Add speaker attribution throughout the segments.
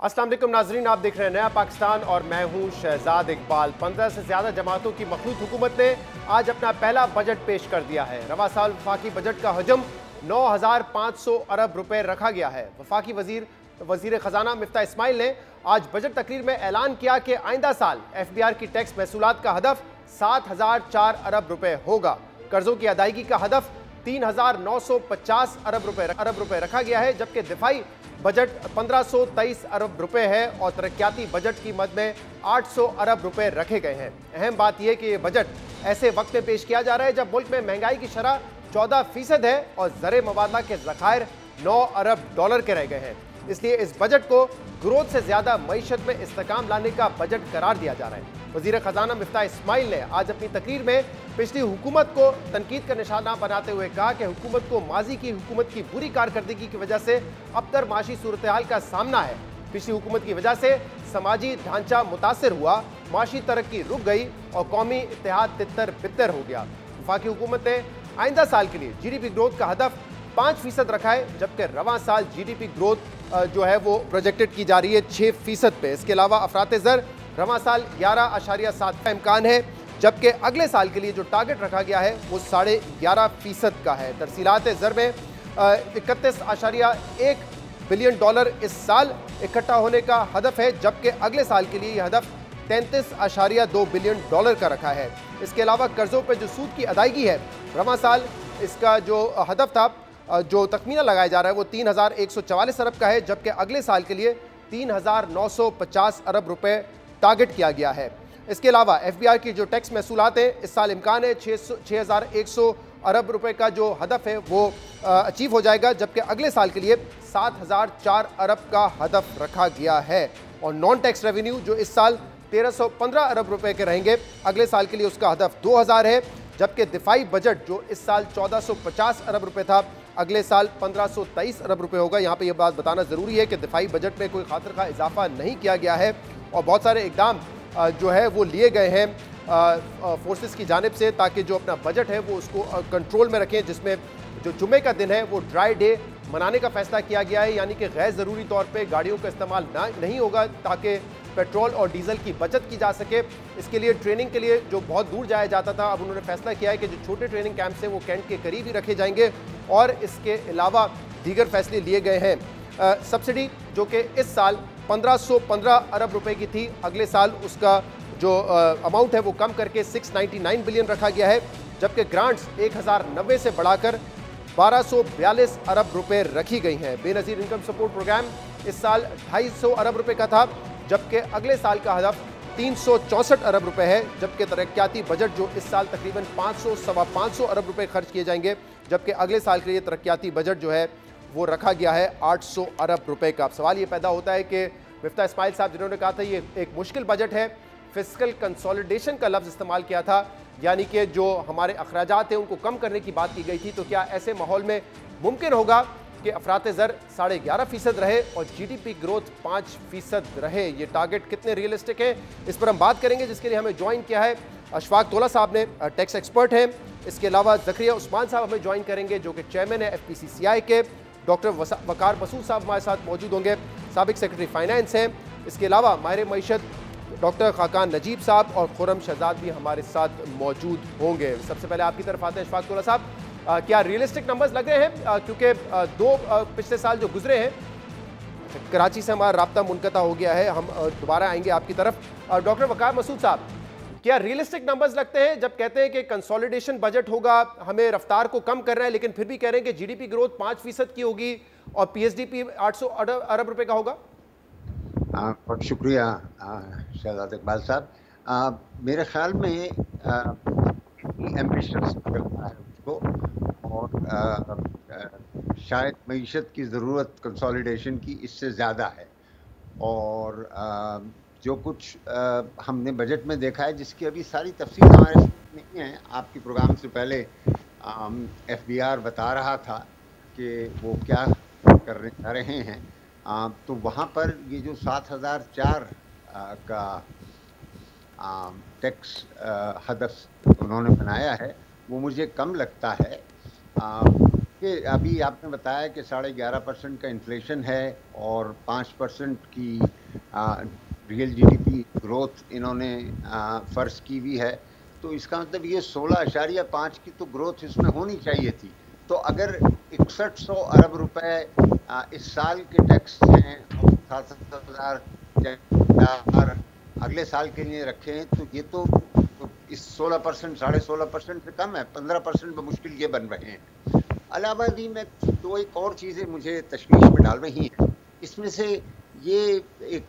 Speaker 1: अस्सलाम वालेकुम नाजरीन, आप देख रहे हैं नया पाकिस्तान और मैं हूं शहजाद इकबाल। 15 से ज्यादा जमातों की मखलूत हुकूमत ने आज अपना पहला बजट पेश कर दिया है। रवा साल वफाकी बजट का हजम 9,500 अरब रुपए रखा गया है। वफाकी वजीर खजाना मिफ्ता इस्माइल ने आज बजट तकरीर में ऐलान किया कि आइंदा साल FBR की टैक्स महसूलात का हदफ 7,004 अरब रुपए होगा। कर्जों की अदायगी का हदफ 3,950 अरब रुपए रखा गया है, जबकि दिफाई बजट 1,523 अरब रुपए है और तरक्याती बजट की मद में 800 अरब रुपए रखे गए हैं। अहम बात यह कि यह बजट ऐसे वक्त में पेश किया जा रहा है जब मुल्क में महंगाई की शरह 14% है और ज़र मुबादला के ज़खायर 9 अरब डॉलर के रह गए हैं। इसलिए इस बजट को ग्रोथ से ज्यादा मईशत में इस्तेकाम लाने का बजट करार दिया जा रहा है। वजीर खजाना मिफ्ता इस्माइल ने आज अपनी तकरीर में पिछली हुकूमत को तनकीद का निशाना बनाते हुए कहा कि हुकूमत को माजी की हुकूमत की बुरी कारकर्दगी की वजह से अबतर माशी सूरत हाल का सामना है। पिछली हुकूमत की वजह से समाजी ढांचा मुतासर हुआ, माशी तरक्की रुक गई और कौमी इत्तेहाद तितर बितर हो गया। वफाकी हुकूमत ने आइंदा साल के लिए GDP ग्रोथ का हदफ 5% रखा है, जबकि रवां साल GDP ग्रोथ जो है वो प्रोजेक्टेड की जा रही है 6% पे। इसके अलावा अफरात ज़र रवां साल 11.7 का इम्कान है, जबकि अगले साल के लिए जो टारगेट रखा गया है वो 11.5% का है। तरसीलात ज़र में 31.1 बिलियन डॉलर इस साल इकट्ठा होने का हदफ है, जबकि अगले साल के लिए यह हदफ 33.2 बिलियन डॉलर का रखा है। इसके अलावा कर्जों पर जो सूद की अदायगी है, रवां साल इसका जो हदफ था, जो तखमीना लगाया जा रहा है वो 3,144 अरब का है, जबकि अगले साल के लिए 3,950 अरब रुपए टारगेट किया गया है। इसके अलावा FBR की जो टैक्स महसूलात है, इस साल इम्कान है 6,100 अरब रुपए का जो हदफ है वो अचीव हो जाएगा, जबकि अगले साल के लिए 7,004 अरब का हदफ रखा गया है। और नॉन टैक्स रेवेन्यू जो इस साल 1,315 अरब रुपए के रहेंगे, अगले साल के लिए उसका हदफ 2,000 है, जबकि दिफाई बजट जो इस साल 1,450 अरब रुपए था, अगले साल 1,523 अरब रुपए होगा। यहाँ पे यह बात बताना ज़रूरी है कि दिफाई बजट में कोई खातिर का इजाफा नहीं किया गया है और बहुत सारे इकदाम जो है वो लिए गए हैं फोर्सेस की जानिब से, ताकि जो अपना बजट है वो उसको कंट्रोल में रखें। जिसमें जो जुम्मे का दिन है वो ड्राई डे मनाने का फैसला किया गया है, यानी कि गैर ज़रूरी तौर पे गाड़ियों का इस्तेमाल नहीं होगा, ताकि पेट्रोल और डीजल की बचत की जा सके। इसके लिए ट्रेनिंग के लिए जो बहुत दूर जाया जाता था, अब उन्होंने फैसला किया है कि जो छोटे ट्रेनिंग कैंप्स हैं वो कैंट के करीब ही रखे जाएंगे। और इसके अलावा दीगर फैसले लिए गए हैं। सब्सिडी जो कि इस साल 1,515 अरब रुपए की थी, अगले साल उसका जो अमाउंट है वो कम करके 699 बिलियन रखा गया है, जबकि ग्रांट्स 1,090 से बढ़ाकर 1,242 अरब रुपए रखी गई हैं। बेनज़ीर इनकम सपोर्ट प्रोग्राम इस साल 250 अरब रुपए का था, जबकि अगले साल का हदफ 364 अरब रुपए है, जबकि तरक्याती बजट जो इस साल तकरीबन 500-525 अरब रुपए खर्च किए जाएंगे, जबकि अगले साल के लिए तरक्याती बजट जो है वो रखा गया है 800 अरब रुपए का। अब सवाल ये पैदा होता है कि मिफ्ता इस्माइल साहब जिन्होंने कहा था ये एक मुश्किल बजट है, फिस्कल कंसोलिडेशन का लफ्ज़ इस्तेमाल किया था, यानी कि जो हमारे अखराजात हैं उनको कम करने की बात की गई थी, तो क्या ऐसे माहौल में मुमकिन होगा कि अफरात ज़र 11.5% रहे और GDP ग्रोथ 5% रहे? ये टारगेट कितने रियलिस्टिक है, इस पर हम बात करेंगे, जिसके लिए हमें ज्वाइन किया है अशफाक तोला साहब ने, टैक्स एक्सपर्ट हैं। इसके अलावा ज़करिया उस्मान साहब हमें ज्वाइन करेंगे जो कि चेयरमैन है FPCCI के। डॉक्टर वकार मसूद साहब हमारे साथ मौजूद होंगे, साबिक सेक्रेटरी फाइनेंस हैं। इसके अलावा माहिर मईशत डॉक्टर खाकान नजीब साहब और खुरम शहजाद भी हमारे साथ मौजूद होंगे। सबसे पहले आपकी तरफ आते हैं अशफाक तोला साहब, क्या रियलिस्टिक नंबर्स लग रहे हैं? क्योंकि दो पिछले साल जो गुजरे हैं, कराची से हमारा राब्ता मुनक़ता हो गया है, हम दोबारा आएंगे आपकी तरफ। डॉक्टर वकार मसूद साहब, क्या रियलिस्टिक नंबर्स लगते हैं जब कहते हैं कि कंसोलिडेशन बजट होगा, हमें रफ्तार को कम कर रहे हैं, लेकिन फिर भी कह रहे हैं कि GDP ग्रोथ 5% की होगी और PSDP 800 अरब रुपए का होगा?
Speaker 2: बहुत शुक्रिया शहजाद इकबाल साहब। मेरे ख्याल में एम्बिशस करता है उसको, और शायद मईशत की ज़रूरत कंसोलिडेशन की इससे ज़्यादा है। और जो कुछ हमने बजट में देखा है, जिसकी अभी सारी तफसील हमारे साथ नहीं है, आपके प्रोग्राम से पहले FBR बता रहा था कि वो क्या करने जा रहे हैं, तो वहाँ पर ये जो 7,004 का टैक्स हदफ उन्होंने बनाया है वो मुझे कम लगता है। देखिए, अभी आपने बताया कि 11.5% का इन्फ्लेशन है और 5% की रियल जीडीपी ग्रोथ इन्होंने फर्ज की हुई है। तो इसका मतलब ये 16.5 की तो ग्रोथ इसमें होनी चाहिए थी। तो अगर 6100 अरब रुपए इस साल के टैक्स हैं और 7,000 अगले साल के लिए रखे हैं, तो ये तो इस 16%, 16.5% से कम है, 15% मुश्किल ये बन रहे हैं। अलावा भी मैं दो एक और चीज़ें मुझे तशवीश में डाल रही हैं। इसमें से ये एक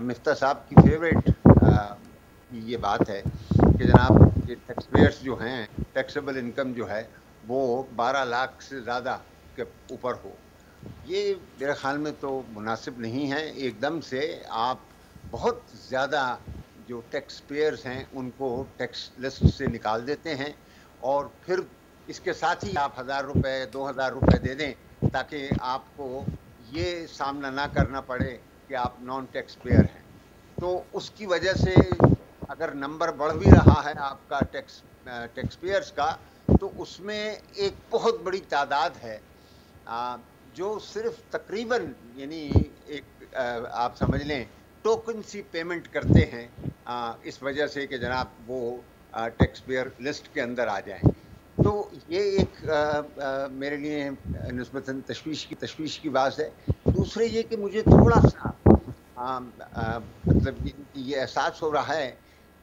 Speaker 2: मिफ्ता साहब की फेवरेट ये बात है कि जनाब ये टैक्स पेयर्स जो हैं, टैक्सेबल इनकम जो है वो 12 लाख से ज़्यादा के ऊपर हो। ये मेरे ख्याल में तो मुनासिब नहीं है। एकदम से आप बहुत ज़्यादा जो टैक्स पेयर्स हैं उनको टैक्स लिस्ट से निकाल देते हैं और फिर इसके साथ ही आप 1000 रुपये 2000 रुपये दे दें ताकि आपको ये सामना ना करना पड़े कि आप नॉन टैक्स पेयर हैं। तो उसकी वजह से अगर नंबर बढ़ भी रहा है आपका टैक्स पेयर्स का, तो उसमें एक बहुत बड़ी तादाद है जो सिर्फ तकरीबन यानी एक आप समझ लें टोकन सी पेमेंट करते हैं इस वजह से कि जनाब वो टैक्स पेयर लिस्ट के अंदर आ जाएं। तो ये एक मेरे लिए निस्बतन तशवीश की बात है। दूसरे ये कि मुझे थोड़ा सा मतलब ये एहसास हो रहा है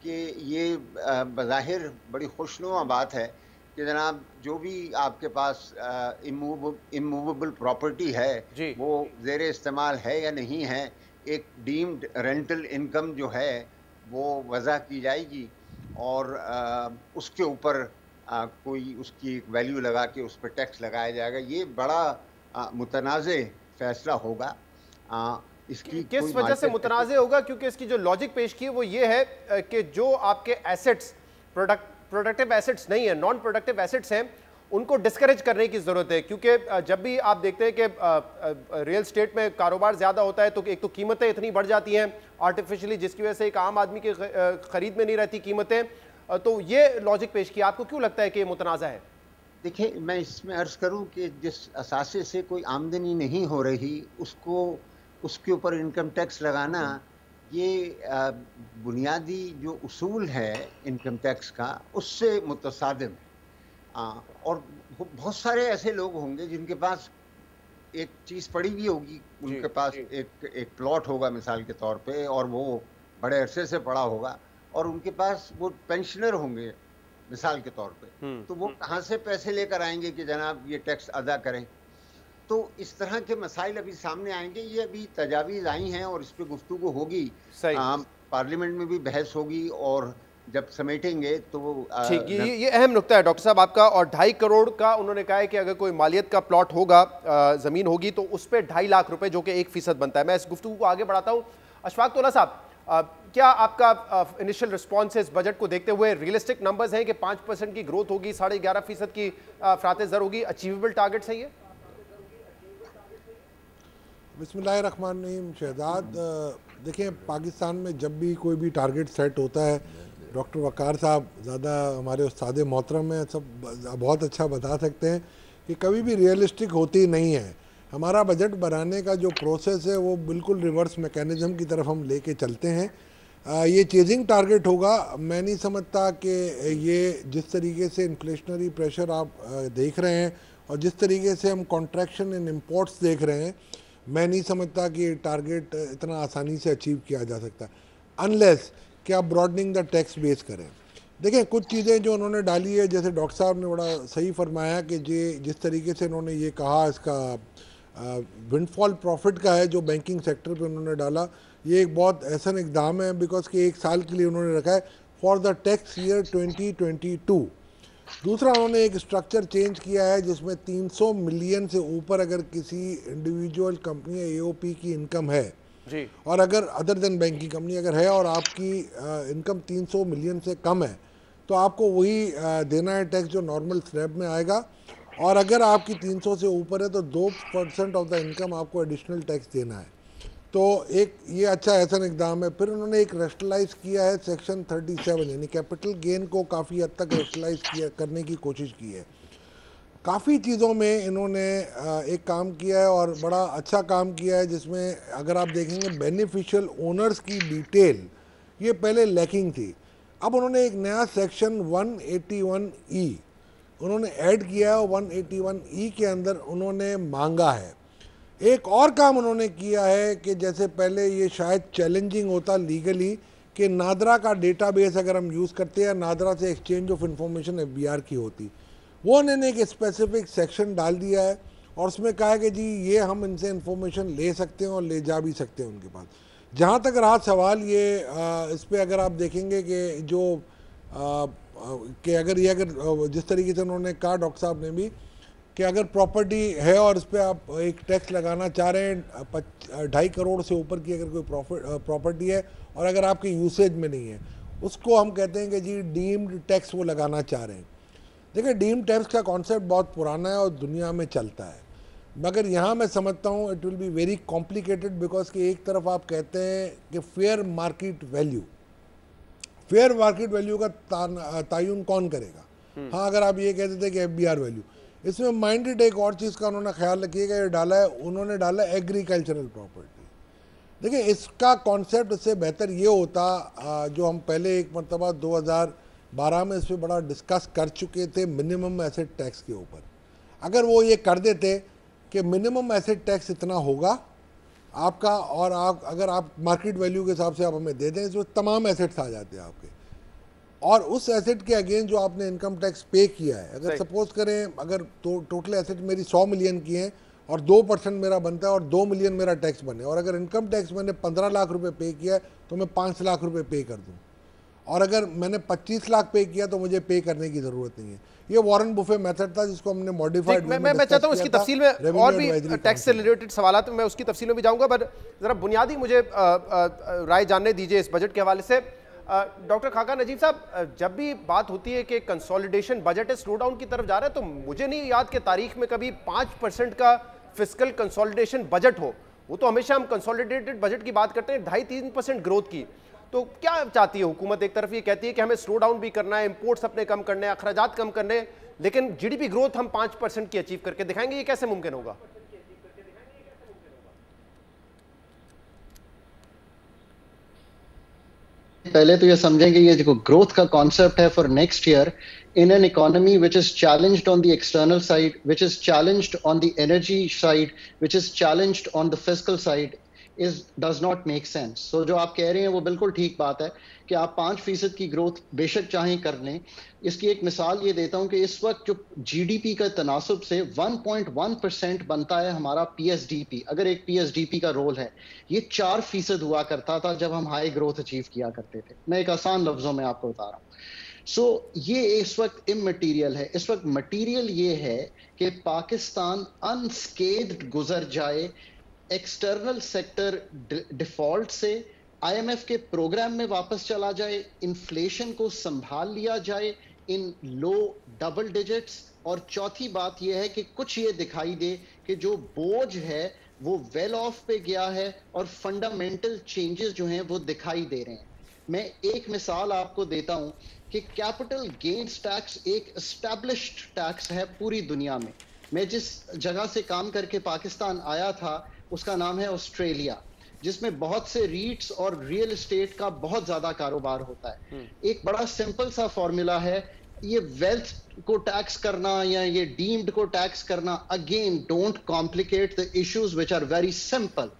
Speaker 2: कि ये बज़ाहिर बड़ी खुशनुमा बात है कि जनाब जो भी आपके पास इमूवेबल प्रॉपर्टी है वो ज़ेर इस्तेमाल है या नहीं है, एक डीम्ड रेंटल इनकम जो है वो वज़ा की जाएगी और उसके ऊपर कोई उसकी वैल्यू लगा के उस पर टैक्स लगाया जाएगा। ये बड़ा मुतनाज़े फैसला होगा। इसकी
Speaker 1: किस वजह से मुतनाज़े होगा? क्योंकि इसकी जो लॉजिक पेश की है वो ये है कि जो आपके एसेट्स प्रोडक्टिव एसेट्स नहीं है, नॉन प्रोडक्टिव एसेट्स हैं, उनको डिस्करेज करने की ज़रूरत है। क्योंकि जब भी आप देखते हैं कि रियल स्टेट में कारोबार ज़्यादा होता है तो एक तो कीमतें इतनी बढ़ जाती हैं आर्टिफिशियली, जिसकी वजह से एक आम आदमी की ख़रीद में नहीं रहती कीमतें। तो ये लॉजिक पेश किया, आपको क्यों लगता है कि ये मुतनाज़ा है?
Speaker 2: देखिए, मैं इसमें अर्ज़ करूं कि जिस असासे से कोई आमदनी नहीं हो रही उसके ऊपर इनकम टैक्स लगाना, ये बुनियादी जो उसूल है इनकम टैक्स का उससे मुतसादिम है। और बहुत सारे ऐसे लोग होंगे जिनके पास एक चीज़ पड़ी हुई होगी, उनके पास एक प्लॉट होगा मिसाल के तौर पे और वो बड़े अरसे से पड़ा होगा और उनके पास वो पेंशनर होंगे मिसाल के तौर पे, तो वो कहाँ से पैसे लेकर आएंगे कि जनाब ये टैक्स अदा करें। तो इस तरह के मसाइल अभी सामने आएंगे। ये अभी तजावीज़ आई हैं और इस पर गुफ्तगू होगी, पार्लियामेंट में भी बहस होगी और जब समेटेंगे तो
Speaker 1: ठीक। ये अहम नुक्ता है डॉक्टर साहब आपका। और 2.5 करोड़ का उन्होंने कहा है कि अगर कोई मालियत का प्लॉट होगा, ज़मीन होगी, तो उस पर 2.5 लाख रुपए जो कि 1% बनता है। मैं इस गुफ्तगू को आगे बढ़ाता हूँ। अशफाक तौला साहब, क्या आपका इनिशियल रिस्पॉन्स है इस बजट को देखते हुए? रियलिस्टिक नंबर्स हैं कि 5% की ग्रोथ होगी, 11.5% की अफरात ज़र होगी, अचीवेबल टारगेट्स है ये?
Speaker 3: बिस्मिल्लाहिर्रहमानिर्रहीम। शहजाद, देखें, पाकिस्तान में जब भी कोई भी टारगेट सेट होता है, डॉक्टर वक़ार साहब ज़्यादा हमारे उस्ताद मोहतरम हैं, सब बहुत अच्छा बता सकते हैं कि कभी भी रियलिस्टिक होती नहीं है। हमारा बजट बनाने का जो प्रोसेस है वो बिल्कुल रिवर्स मैकेनिज़्म की तरफ हम लेके चलते हैं। ये चेजिंग टारगेट होगा। मैं नहीं समझता कि ये जिस तरीके से इन्फ्लेशनरी प्रेशर आप देख रहे हैं और जिस तरीके से हम कॉन्ट्रैक्शन इन इम्पोर्ट्स देख रहे हैं, मैं नहीं समझता कि टारगेट इतना आसानी से अचीव किया जा सकता, अनलेस कि आप ब्रॉडनिंग द टैक्स बेस करें। देखें, कुछ चीज़ें जो उन्होंने डाली है, जैसे डॉक्टर साहब ने बड़ा सही फरमाया कि जिस तरीके से उन्होंने ये कहा, इसका विंडफॉल प्रॉफिट का है जो बैंकिंग सेक्टर पे उन्होंने डाला, ये एक बहुत ऐसा इकदाम है बिकॉज कि 1 साल के लिए उन्होंने रखा है फॉर द टैक्स ईयर 2022। दूसरा, उन्होंने एक स्ट्रक्चर चेंज किया है जिसमें 300 मिलियन से ऊपर अगर किसी इंडिविजुअल कंपनी या एओपी की इनकम है
Speaker 1: जी, और
Speaker 3: अगर अदर देन बैंकिंग कंपनी अगर है और आपकी इनकम 300 मिलियन से कम है तो आपको वही देना है टैक्स जो नॉर्मल स्लैब में आएगा। और अगर आपकी 300 से ऊपर है तो 2% ऑफ द इनकम आपको एडिशनल टैक्स देना है। तो एक ये अच्छा ऐसा इकदाम है। फिर उन्होंने एक रेशनलाइज किया है सेक्शन 37, यानी कैपिटल गेन को काफ़ी हद तक रेशनलाइज करने की कोशिश की है। काफ़ी चीज़ों में इन्होंने एक काम किया है और बड़ा अच्छा काम किया है, जिसमें अगर आप देखेंगे बेनिफिशियल ओनर्स की डिटेल ये पहले लैकिंग थी। अब उन्होंने एक नया सेक्शन 181E उन्होंने ऐड किया है। 181E के अंदर उन्होंने मांगा है। एक और काम उन्होंने किया है कि जैसे पहले ये शायद चैलेंजिंग होता लीगली कि नादरा का डेटाबेस अगर हम यूज़ करते हैं, नादरा से एक्सचेंज ऑफ इंफॉर्मेशन FBR की होती, वो उन्होंने एक स्पेसिफिक सेक्शन डाल दिया है और उसमें कहा है कि जी ये हम इनसे इंफॉर्मेशन ले सकते हैं और ले जा भी सकते हैं उनके पास। जहाँ तक रहा सवाल ये इस पर अगर आप देखेंगे कि जो कि अगर जिस तरीके से उन्होंने कहा डॉक्टर साहब ने भी कि अगर प्रॉपर्टी है और इस पर आप एक टैक्स लगाना चाह रहे हैं 2.5 करोड़ से ऊपर की अगर कोई प्रॉपर्टी है और अगर आपके यूसेज में नहीं है, उसको हम कहते हैं कि जी डीम्ड टैक्स वो लगाना चाह रहे हैं। देखिए डीम्ड टैक्स का कॉन्सेप्ट बहुत पुराना है और दुनिया में चलता है, मगर यहाँ मैं समझता हूँ it will be very complicated because कि एक तरफ आप कहते हैं कि फेयर मार्केट वैल्यू का तयन कौन करेगा। हाँ, अगर आप ये कहते थे कि FBR वैल्यू, इसमें माइंडेड एक और चीज़ का उन्होंने ख्याल रखिएगा, ये डाला है उन्होंने डाला एग्रीकल्चरल प्रॉपर्टी। देखिए इसका कॉन्सेप्ट इससे बेहतर ये होता जो हम पहले एक मरतबा 2012 में इस पर बड़ा डिस्कस कर चुके थे मिनिमम एसेट टैक्स के ऊपर। अगर वो ये कर देते कि मिनिमम एसेट टैक्स इतना होगा आपका और अगर आप मार्केट वैल्यू के हिसाब से आप हमें दे दें, इसमें तमाम एसेट्स आ जाते हैं आपके, और उस एसेट के अगेंस्ट जो आपने इनकम टैक्स पे किया है, अगर सपोज करें अगर टोटल एसेट मेरी 100 मिलियन की है और 2% मेरा बनता है और 2 मिलियन मेरा टैक्स बने, और अगर इनकम टैक्स मैंने 15 लाख रुपए पे किया है तो मैं 5 लाख रुपए पे कर दूं, और अगर मैंने 25 लाख पे किया तो मुझे पे करने की ज़रूरत नहीं है। ये वॉरेन बुफे मेथड था जिसको हमने मॉडिफाइड
Speaker 1: मैं चाहता हूँ इसकी तफसील में और भी टैक्स से रिलेटेड सवाल मैं उसकी तफसील में भी जाऊँगा, पर ज़रा बुनियादी मुझे राय जानने दीजिए इस बजट के हवाले से। डॉक्टर खाका नजीब साहब, जब भी बात होती है कि कंसोलिडेशन बजट है स्लो डाउन की तरफ जा रहा है, तो मुझे नहीं याद कि तारीख में कभी 5% का फिस्कल कंसोलिडेशन बजट हो। वो तो हमेशा हम कंसोलिडेटेड बजट की बात करते हैं 2.5-3% ग्रोथ की। तो क्या चाहती है हुकूमत? एक तरफ ये कहती है कि हमें स्लो डाउन भी करना है, इंपोर्ट्स अपने कम करने हैं, अखराजात कम करने हैं, लेकिन GDP ग्रोथ हम 5% की अचीव करके दिखाएंगे, ये कैसे मुमकिन होगा?
Speaker 4: पहले तो ये समझेंगे ये जो ग्रोथ का कॉन्सेप्ट है for next year in an economy which is challenged on the external side, which is challenged on the energy side, which is challenged on the fiscal side, does not make sense. So जो आप कह रहे हैं वो बिल्कुल ठीक बात है कि आप 5% की ग्रोथ बेशक चाहें कर लें। इसकी एक मिसाल ये देता हूं कि इस वक्त जो GDP का तनासुब से 1.1% बनता है हमारा PSDP, अगर एक PSDP का रोल है, ये 4% हुआ करता था जब हम हाई ग्रोथ अचीव किया करते थे। मैं एक आसान लफ्जों में आपको बता रहा हूँ। ये इस वक्त इमटेरियल है। इस वक्त मटेरियल ये है कि पाकिस्तान अनस्केथ्ड गुजर जाए एक्सटर्नल सेक्टर डिफॉल्ट से, IMF के प्रोग्राम में वापस चला जाए, इन्फ्लेशन को संभाल लिया जाए इन लो डबल डिजिट्स, और चौथी बात यह है कि कुछ ये दिखाई दे कि जो बोझ है वो वेल ऑफ पे गया है और फंडामेंटल चेंजेस जो हैं वो दिखाई दे रहे हैं। मैं एक मिसाल आपको देता हूं कि कैपिटल गेन्स टैक्स एक एस्टैब्लिश्ड टैक्स है पूरी दुनिया में। मैं जिस जगह से काम करके पाकिस्तान आया था उसका नाम है ऑस्ट्रेलिया, जिसमें बहुत से रीट्स और रियल एस्टेट का बहुत ज्यादा कारोबार होता है। एक बड़ा सिंपल सा फॉर्मूला है, ये वेल्थ को टैक्स करना या ये डीम्ड को टैक्स करना, again don't complicate the issues which are very simple.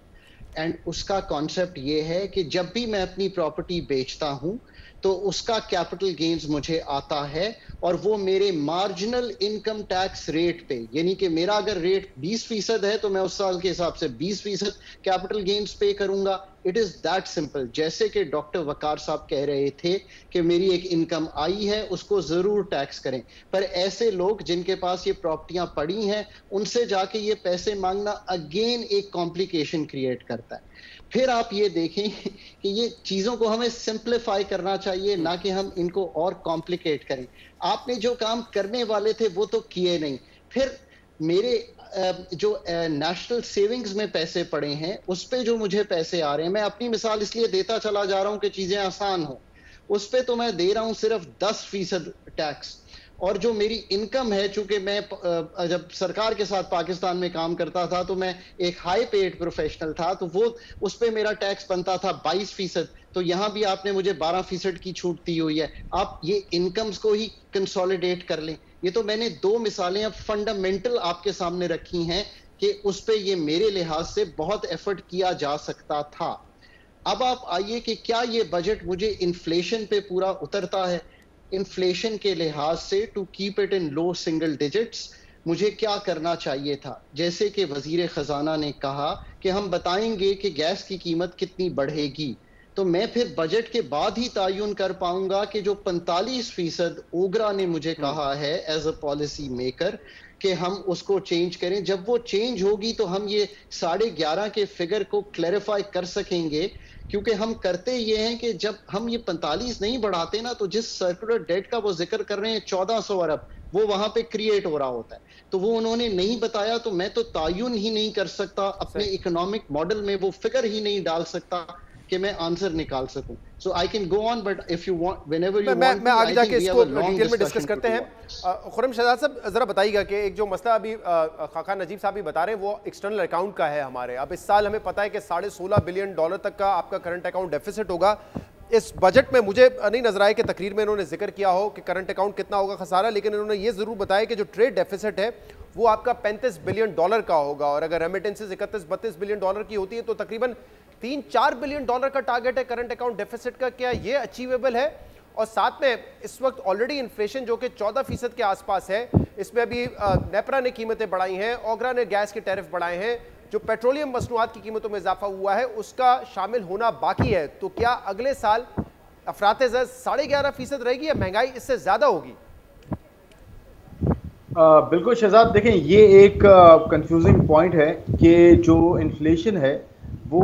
Speaker 4: And उसका कॉन्सेप्ट ये है कि जब भी मैं अपनी प्रॉपर्टी बेचता हूं तो उसका कैपिटल गेन्स मुझे आता है और वो मेरे मार्जिनल इनकम टैक्स रेट पे, यानी कि मेरा अगर रेट 20% है तो मैं उस साल के हिसाब से 20% कैपिटल गेन्स पे करूंगा। It is that simple. जैसे कि डॉक्टर वकार साहब कह रहे थे कि मेरी एक इनकम आई है उसको जरूर टैक्स करें, पर ऐसे लोग जिनके पास ये प्रॉपर्टियां पड़ी हैं उनसे जाके ये पैसे मांगना अगेन एक कॉम्प्लिकेशन क्रिएट करता है। फिर आप ये देखें कि ये चीजों को हमें सिंप्लीफाई करना चाहिए, ना कि हम इनको और कॉम्प्लिकेट करें। आपने जो काम करने वाले थे वो तो किए नहीं। फिर मेरे जो नेशनल सेविंग्स में पैसे पड़े हैं उस पे जो मुझे पैसे आ रहे हैं, मैं अपनी मिसाल इसलिए देता चला जा रहा हूं कि चीजें आसान हो, उस पे तो मैं दे रहा हूं सिर्फ 10% टैक्स। और जो मेरी इनकम है, चूंकि मैं जब सरकार के साथ पाकिस्तान में काम करता था तो मैं एक हाई पेड प्रोफेशनल था, तो वो उस पे मेरा टैक्स बनता था 22%, तो यहां भी आपने मुझे 12% की छूट दी हुई है। आप ये इनकम्स को ही कंसोलिडेट कर लें। ये तो मैंने दो मिसालें अब फंडामेंटल आपके सामने रखी हैं कि उस पे ये मेरे लिहाज से बहुत एफर्ट किया जा सकता था। अब आप आइए कि क्या ये बजट मुझे इन्फ्लेशन पे पूरा उतरता है? इन्फ्लेशन के लिहाज से to keep it in low single digits मुझे क्या करना चाहिए था? जैसे कि वजीर खजाना ने कहा कि हम बताएंगे कि गैस की कीमत कितनी बढ़ेगी, तो मैं फिर बजट के बाद ही तायुन कर पाऊंगा कि जो 45% ओगरा ने मुझे कहा है एज अ पॉलिसी मेकर कि हम उसको चेंज करें। जब वो चेंज होगी तो हम ये 11.5 के फिगर को क्लैरिफाई कर सकेंगे, क्योंकि हम करते ये हैं कि जब हम ये 45 नहीं बढ़ाते ना, तो जिस सर्कुलर डेट का वो जिक्र कर रहे हैं 1400 अरब, वो वहां पे क्रिएट हो रहा होता है, तो वो उन्होंने नहीं बताया, तो मैं तो तायुन ही नहीं कर सकता, अपने इकोनॉमिक मॉडल में वो फिगर ही नहीं डाल सकता कि मैं आंसर निकाल सकूं। So I can go on, but if you want, whenever you want,
Speaker 1: मैं आगे जाके इसको डिटेल में डिस्कस करते हैं। खुर्रम शहजाद साहब, जरा बताइएगा कि एक जो मसला अभी खाका नजीब साहब भी बता रहे हैं वो एक्सटर्नल अकाउंट का है हमारे। अब इस साल हमें पता है कि $16.5 बिलियन तक का आपका करंट अकाउंट डेफिसिट होगा। इस बजट में मुझे नहीं नजर आया कि तकरीर में इन्होंने जिक्र किया हो कि करंट अकाउंट कितना होगा खसारा, लेकिन इन्होंने ये जरूर बताया कि जो ट्रेड डेफिसिट है वो आपका $35 बिलियन का होगा, और अगर रेमिटेंसेज 31-32 बिलियन डॉलर की होती है तो तकरीबन $3-4 बिलियन का टारगेट है करंट अकाउंट डेफिसिट का। क्या ये अचीवेबल है? और साथ में इस वक्त ऑलरेडी इन्फ्लेशन जो कि 14% के आसपास है, इसमें अभी नेपरा ने कीमतें बढ़ाई हैं, ओगरा ने गैस के टैरिफ बढ़ाए हैं, जो पेट्रोलियम मसनूआत की कीमतों में इजाफा हुआ है उसका शामिल होना बाकी है। तो क्या अगले साल अफरात-ए-ज़र 11.5% रहेगी या महंगाई इससे ज्यादा होगी?
Speaker 5: बिल्कुल शहजाद, देखें ये एक कंफ्यूजिंग पॉइंट है कि जो इन्फ्लेशन है वो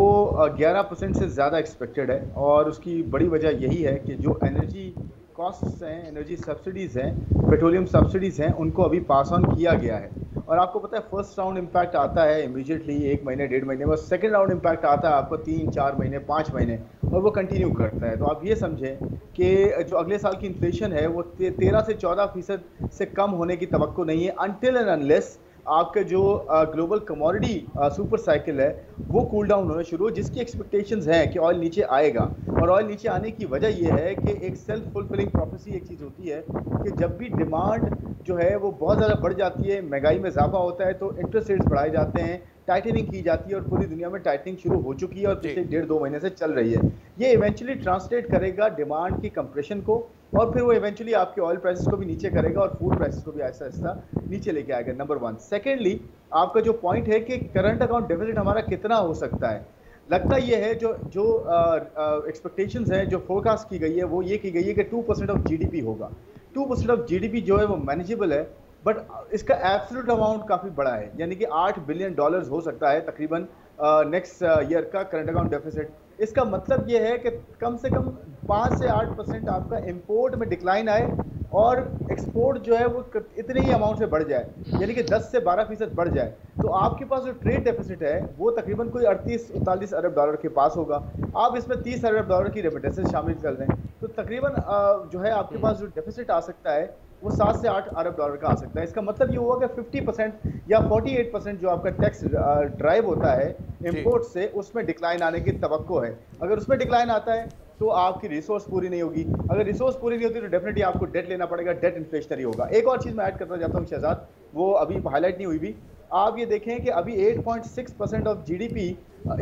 Speaker 5: 11% से ज़्यादा एक्सपेक्टेड है, और उसकी बड़ी वजह यही है कि जो एनर्जी कॉस्ट्स हैं, एनर्जी सब्सिडीज़ हैं, पेट्रोलियम सब्सिडीज़ हैं, उनको अभी पास ऑन किया गया है। और आपको पता है फर्स्ट राउंड इम्पैक्ट आता है इमीडिएटली 1 महीने 1.5 महीने में, सेकेंड राउंड इम्पैक्ट आता है आपको 3-4 महीने 5 महीने, और वो कंटिन्यू करता है। तो आप ये समझें कि जो अगले साल की इन्फ्लेशन है वो 13 से 14% से कम होने की तवक्को नहीं है, अनटिल एंड अनलेस आपका जो ग्लोबल कमोडिटी सुपर साइकिल है वो कूल डाउन होना शुरू हो, जिसकी एक्सपेक्टेशंस हैं कि ऑयल नीचे आएगा। और ऑयल नीचे आने की वजह यह है कि एक सेल्फ फुलफिलिंग प्रोफेसी एक चीज़ होती है कि जब भी डिमांड जो है वो बहुत ज़्यादा बढ़ जाती है, महंगाई में इजाफा होता है, तो इंटरेस्ट रेट्स बढ़ाए जाते हैं, टाइटनिंग की जाती है, और पूरी दुनिया में टाइटनिंग शुरू हो चुकी है और पिछले 1.5-2 महीने से चल रही है। ये इवेंचुअली ट्रांसलेट करेगा डिमांड की कंप्रेशन को, और फिर वो इवेंचुअली आपके ऑयल प्राइसेस को भी नीचे करेगा और फूड प्राइसेस को भी ऐसा ऐसा नीचे लेके आएगा, नंबर 1। सेकेंडली, आपका जो पॉइंट है कि करंट अकाउंट डेफिसिट हमारा कितना हो सकता है, लगता यह है जो एक्सपेक्टेशंस हैं, जो फोरकास्ट की गई है वो ये की गई है कि 2% ऑफ जीडीपी होगा। 2% ऑफ जीडीपी जो है वो मैनेजेबल है, बट इसका एब्सोल्यूट अमाउंट काफ़ी बड़ा है, यानी कि $8 बिलियन हो सकता है तकरीबन नेक्स्ट ईयर का करंट अकाउंट डेफिसिट। इसका मतलब ये है कि कम से कम 5 से 8% आपका इंपोर्ट में डिक्लाइन आए और एक्सपोर्ट जो है वो इतने ही अमाउंट से बढ़ जाए, यानी कि 10 से 12% बढ़ जाए, तो आपके पास जो ट्रेड डेफिसिट है वो तकरीबन कोई 38-39 अरब डॉलर के पास होगा। आप इसमें 30 अरब डॉलर की रेमिटेंसेस शामिल कर दें, तो तकरीबन जो है आपके पास जो डेफिसिट आ सकता है वो 7 से 8 अरब डॉलर का आ सकता है। इसका मतलब ये हुआ कि 50% या 48% जो आपका टैक्स ड्राइव होता है इंपोर्ट से, उसमें डिक्लाइन आने की तवक्को है। अगर उसमें डिक्लाइन आता है तो आपकी रिसोर्स पूरी नहीं होगी, अगर रिसोर्स पूरी नहीं होती तो डेफिनेटली आपको डेट लेना पड़ेगा, डेट इन्फ्लेशनरी होगा। एक और चीज़ मैं ऐड करना चाहता हूँ शहजाद, वो अभी हाईलाइट नहीं हुई भी, आप ये देखें कि अभी 8.6% ऑफ जीडीपी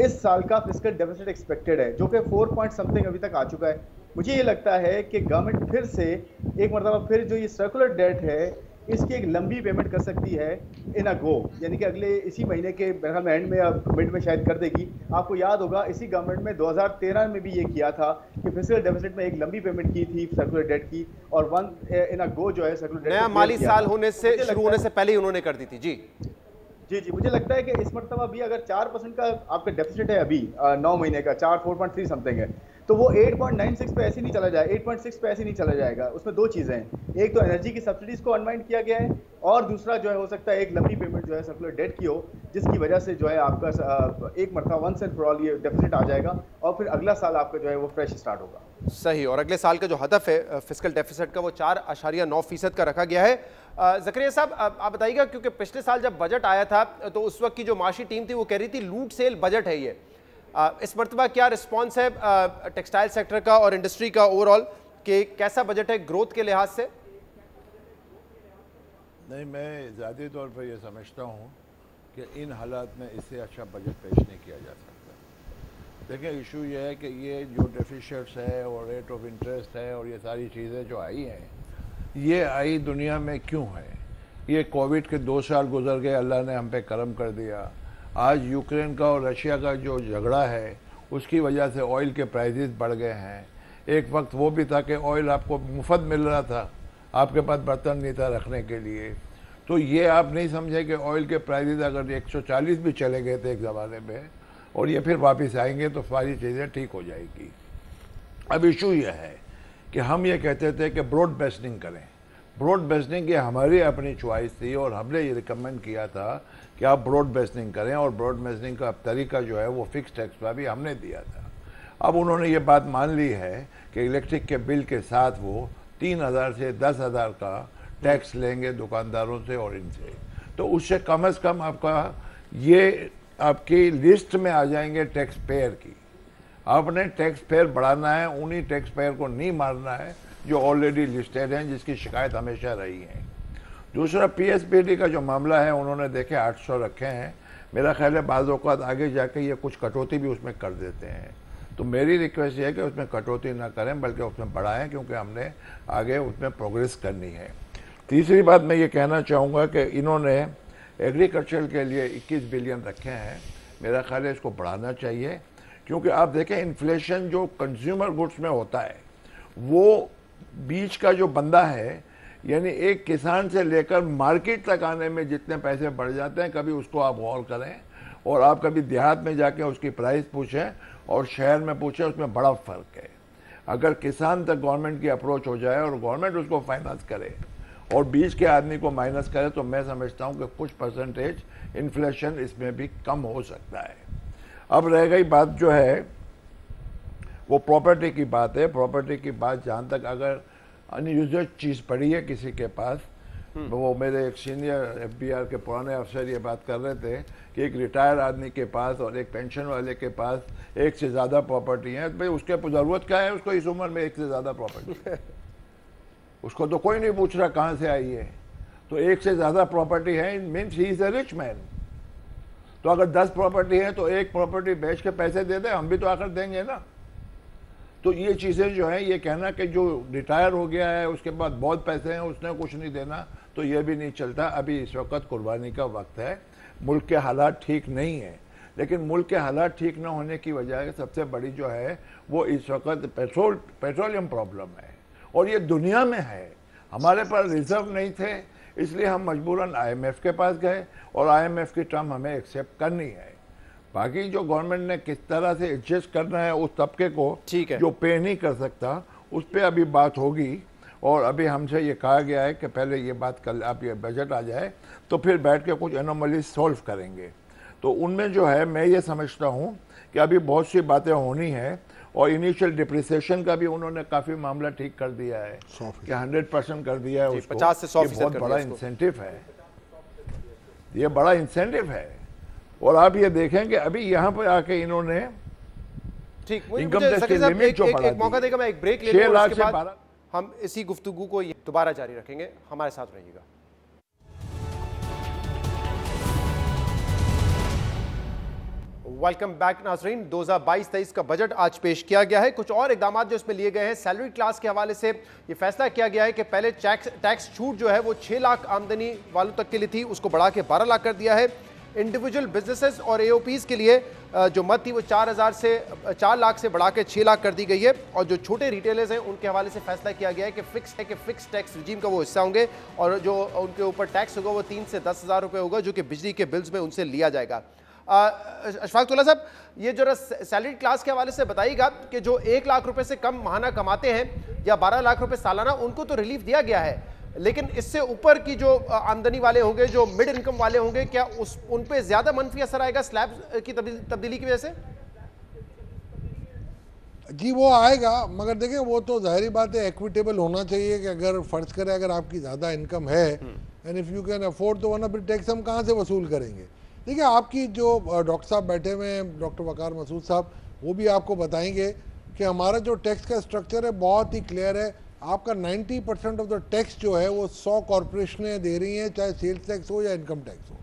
Speaker 5: इस साल का फिस्कल डेफिसिट एक्सपेक्टेड है, जो कि 4 पॉइंट समथिंग अभी तक आ चुका है। मुझे ये लगता है कि गवर्नमेंट फिर से एक मरतबा फिर जो ये सर्कुलर डेट है इसकी एक लंबी पेमेंट कर सकती है इन अ गो, यानी कि अगले इसी महीने के मेरे में एंड में या मिड में शायद कर देगी। आपको याद होगा इसी गवर्नमेंट में 2013 में भी ये किया था कि फिस्कल डेफिसिट में एक लंबी पेमेंट की थी सर्कुलर डेट की, और वन इन अ गो जो है सर्कुलर डेट
Speaker 1: नया माली साल होने से शुरू होने से पहले ही उन्होंने कर दी थी। जी
Speaker 5: जी जी, मुझे लगता है कि इस मरतबा भी अगर 4% का आपका डेफिसिट है अभी 9 महीने का, 4.3 समथिंग है, तो वो 8.96 पे ऐसे नहीं चला जाए, 8.6 पे ऐसे नहीं चला जाएगा। उसमें दो चीज़ें हैं, एक तो एनर्जी की सब्सिडीज को अनवाइंड किया गया है, और दूसरा जो है हो सकता है एक लंबी पेमेंट जो है सर्कुलर डेट की हो, जिसकी वजह से जो है आपका एक मरतबा वंस एंड फॉर ऑल ये डेफिसिट आ जाएगा, और फिर अगला साल आपका जो है वो फ्रेश स्टार्ट होगा।
Speaker 1: सही, और अगले साल का जो हदफ है फिस्कल डेफिसिट का वो 4.9% का रखा गया है। ज़करिया साहब, आप बताइएगा, क्योंकि पिछले साल जब बजट आया था तो उस वक्त की जो माशी टीम थी वो कह रही थी लूट सेल बजट है ये। इस मरतबा क्या रिस्पॉन्स है टेक्सटाइल सेक्टर का और इंडस्ट्री का ओवरऑल, कि कैसा बजट है ग्रोथ के लिहाज से?
Speaker 6: नहीं, मैं ज़ाती तौर पर यह समझता हूँ कि इन हालात में इससे अच्छा बजट पेश नहीं किया जा सकता। देखिए, इशू ये है कि ये जो डेफिशिट्स है और रेट ऑफ इंटरेस्ट है और ये सारी चीज़ें जो आई हैं, ये आई दुनिया में क्यों है? ये कोविड के 2 साल गुजर गए, अल्लाह ने हम पे करम कर दिया। आज यूक्रेन का और रशिया का जो झगड़ा है उसकी वजह से ऑयल के प्राइसेस बढ़ गए हैं। एक वक्त वो भी था कि ऑयल आपको मुफ्त मिल रहा था, आपके पास बर्तन नहीं था रखने के लिए। तो ये आप नहीं समझे कि ऑयल के प्राइसेस अगर 140 भी चले गए थे एक ज़माने में, और ये फिर वापस आएंगे तो सारी चीज़ें ठीक हो जाएगी। अब इशू ये है कि हम ये कहते थे कि ब्रॉड बेस्टिंग करें। ब्रॉड बेस्टिंग ये हमारी अपनी चॉइस थी और हमने ये रिकमेंड किया था कि आप ब्रॉड बेस्टिंग करें, और ब्रॉड बेस्टिंग का तरीका जो है वो फिक्स टैक्स पर भी हमने दिया था। अब उन्होंने ये बात मान ली है कि इलेक्ट्रिक के बिल के साथ वो 3,000 से 10,000 का टैक्स लेंगे दुकानदारों से और इनसे, तो उससे कम से कम आपका ये आपकी लिस्ट में आ जाएंगे टैक्स पेयर की। आपने टैक्स पेयर बढ़ाना है, उन्हीं टैक्स पेयर को नहीं मारना है जो ऑलरेडी लिस्टेड हैं, जिसकी शिकायत हमेशा रही है। दूसरा, पीएसपीडी का जो मामला है उन्होंने देखे 800 रखे हैं। मेरा ख्याल है बाज़ औक़ात आगे जाके ये कुछ कटौती भी उसमें कर देते हैं। तो मेरी रिक्वेस्ट ये है कि उसमें कटौती ना करें बल्कि उसमें बढ़ाएं, क्योंकि हमने आगे उसमें प्रोग्रेस करनी है। तीसरी बात मैं ये कहना चाहूँगा कि इन्होंने एग्रीकल्चर के लिए 21 बिलियन रखे हैं। मेरा ख्याल है इसको बढ़ाना चाहिए, क्योंकि आप देखें इन्फ्लेशन जो कंज्यूमर गुड्स में होता है वो बीच का जो बंदा है, यानी एक किसान से लेकर मार्केट तक आने में जितने पैसे बढ़ जाते हैं, कभी उसको आप गौर करें और आप कभी देहात में जाके उसकी प्राइस पूछें और शहर में पूछें, उसमें बड़ा फ़र्क है। अगर किसान तक गवर्नमेंट की अप्रोच हो जाए और गवर्नमेंट उसको फाइनेंस करे और बीच के आदमी को माइनस करे, तो मैं समझता हूँ कि कुछ परसेंटेज इन्फ्लेशन इसमें भी कम हो सकता है। अब रह गई बात जो है वो प्रॉपर्टी की बात है। प्रॉपर्टी की बात जहाँ तक अगर अनयूज्ड चीज़ पड़ी है किसी के पास, वो मेरे एक सीनियर एफबीआर के पुराने अफसर ये बात कर रहे थे कि एक रिटायर आदमी के पास और एक पेंशन वाले के पास एक से ज़्यादा प्रॉपर्टी है। तो भाई उसके ज़रूरत क्या है उसको इस उम्र में एक से ज़्यादा प्रॉपर्टी? उसको तो कोई नहीं पूछ रहा कहाँ से आई है। तो एक से ज़्यादा प्रॉपर्टी है means he is a rich man. तो अगर 10 प्रॉपर्टी है तो एक प्रॉपर्टी बेच के पैसे दे दे, हम भी तो आकर देंगे ना। तो ये चीज़ें जो है, ये कहना कि जो रिटायर हो गया है उसके बाद बहुत पैसे हैं उसने कुछ नहीं देना, तो ये भी नहीं चलता। अभी इस वक्त कुर्बानी का वक्त है, मुल्क के हालात ठीक नहीं है। लेकिन मुल्क के हालात ठीक न होने की वजह सबसे बड़ी जो है वो इस वक्त पेट्रोलियम प्रॉब्लम है, और ये दुनिया में है। हमारे पास रिजर्व नहीं थे, इसलिए हम मजबूरन IMF के पास गए और IMF की टर्म हमें एक्सेप्ट करनी है। बाकी जो गवर्नमेंट ने किस तरह से एडजस्ट करना है उस तबके को जो पे नहीं कर सकता, उस पर अभी बात होगी। और अभी हमसे ये कहा गया है कि पहले ये बात कर, आप ये बजट आ जाए तो फिर बैठ के कुछ एनोमली सॉल्व करेंगे। तो उनमें जो है मैं ये समझता हूँ कि अभी बहुत सी बातें होनी है, और इनिशियल डिप्रिसिएशन का भी उन्होंने काफ़ी मामला ठीक कर दिया है कि 100% कर दिया है उसको।
Speaker 1: 50 से 100%
Speaker 6: बहुत बड़ा इंसेंटिव है, ये बड़ा इंसेंटिव है। और आप ये देखें कि अभी यहाँ पर आके इन्होंने
Speaker 1: इनकम टैक्स की लिमिट जो बढ़ा दी। एक मौका देगा, मैं एक ब्रेक ले लूं,
Speaker 6: 6 लाख
Speaker 1: उसके
Speaker 6: से
Speaker 1: बाद हम इसी गुफ्तगू को दोबारा जारी रखेंगे। हमारे साथ रहिएगा। वेलकम बैक नाजरीन। 2022-23 का बजट आज पेश किया गया है। कुछ और इकदाम जो इसमें लिए गए हैं, सैलरी क्लास के हवाले से ये फैसला किया गया है कि पहले टैक्स छूट जो है वो 6 लाख आमदनी वालों तक के लिए थी, उसको बढ़ा के 12 लाख कर दिया है। इंडिविजुअल बिजनेसेस और एओपीज के लिए जो मद थी वो 4 लाख से बढ़ा के 6 लाख कर दी गई है। और जो छोटे रिटेलर्स हैं उनके हवाले से फैसला किया गया है कि फिक्स टैक्स रिजीम का वो हिस्सा होंगे और जो उनके ऊपर टैक्स होगा वो 3 से 10 हज़ार रुपये होगा, जो कि बिजली के बिल्स में उनसे लिया जाएगा। अशफाक साहब, ये जो सैलरी क्लास के हवाले से बताइएगा कि जो 1 लाख रुपए से कम माहाना कमाते हैं या 12 लाख रुपए सालाना, उनको तो रिलीफ दिया गया है, लेकिन इससे ऊपर की जो आमदनी वाले होंगे, जो मिड इनकम वाले होंगे, क्या उन पे ज्यादा मनफी असर आएगा स्लैब की तब्दीली की वजह से?
Speaker 3: जी वो आएगा, मगर देखिए वो तो जाहिर बात है इक्विटेबल होना चाहिए कि अगर फर्ज करें अगर आपकी ज़्यादा इनकम है and if you can afford तो वरना फिर टैक्स हम कहाँ से वसूल करेंगे। देखिए आपकी जो डॉक्टर साहब बैठे हुए हैं, डॉक्टर वकार मसूद साहब, वो भी आपको बताएंगे कि हमारा जो टैक्स का स्ट्रक्चर है बहुत ही क्लियर है। आपका 90% ऑफ द टैक्स जो है वो 100 कॉरपोरेशनें दे रही हैं, चाहे सेल्स टैक्स हो या इनकम टैक्स हो।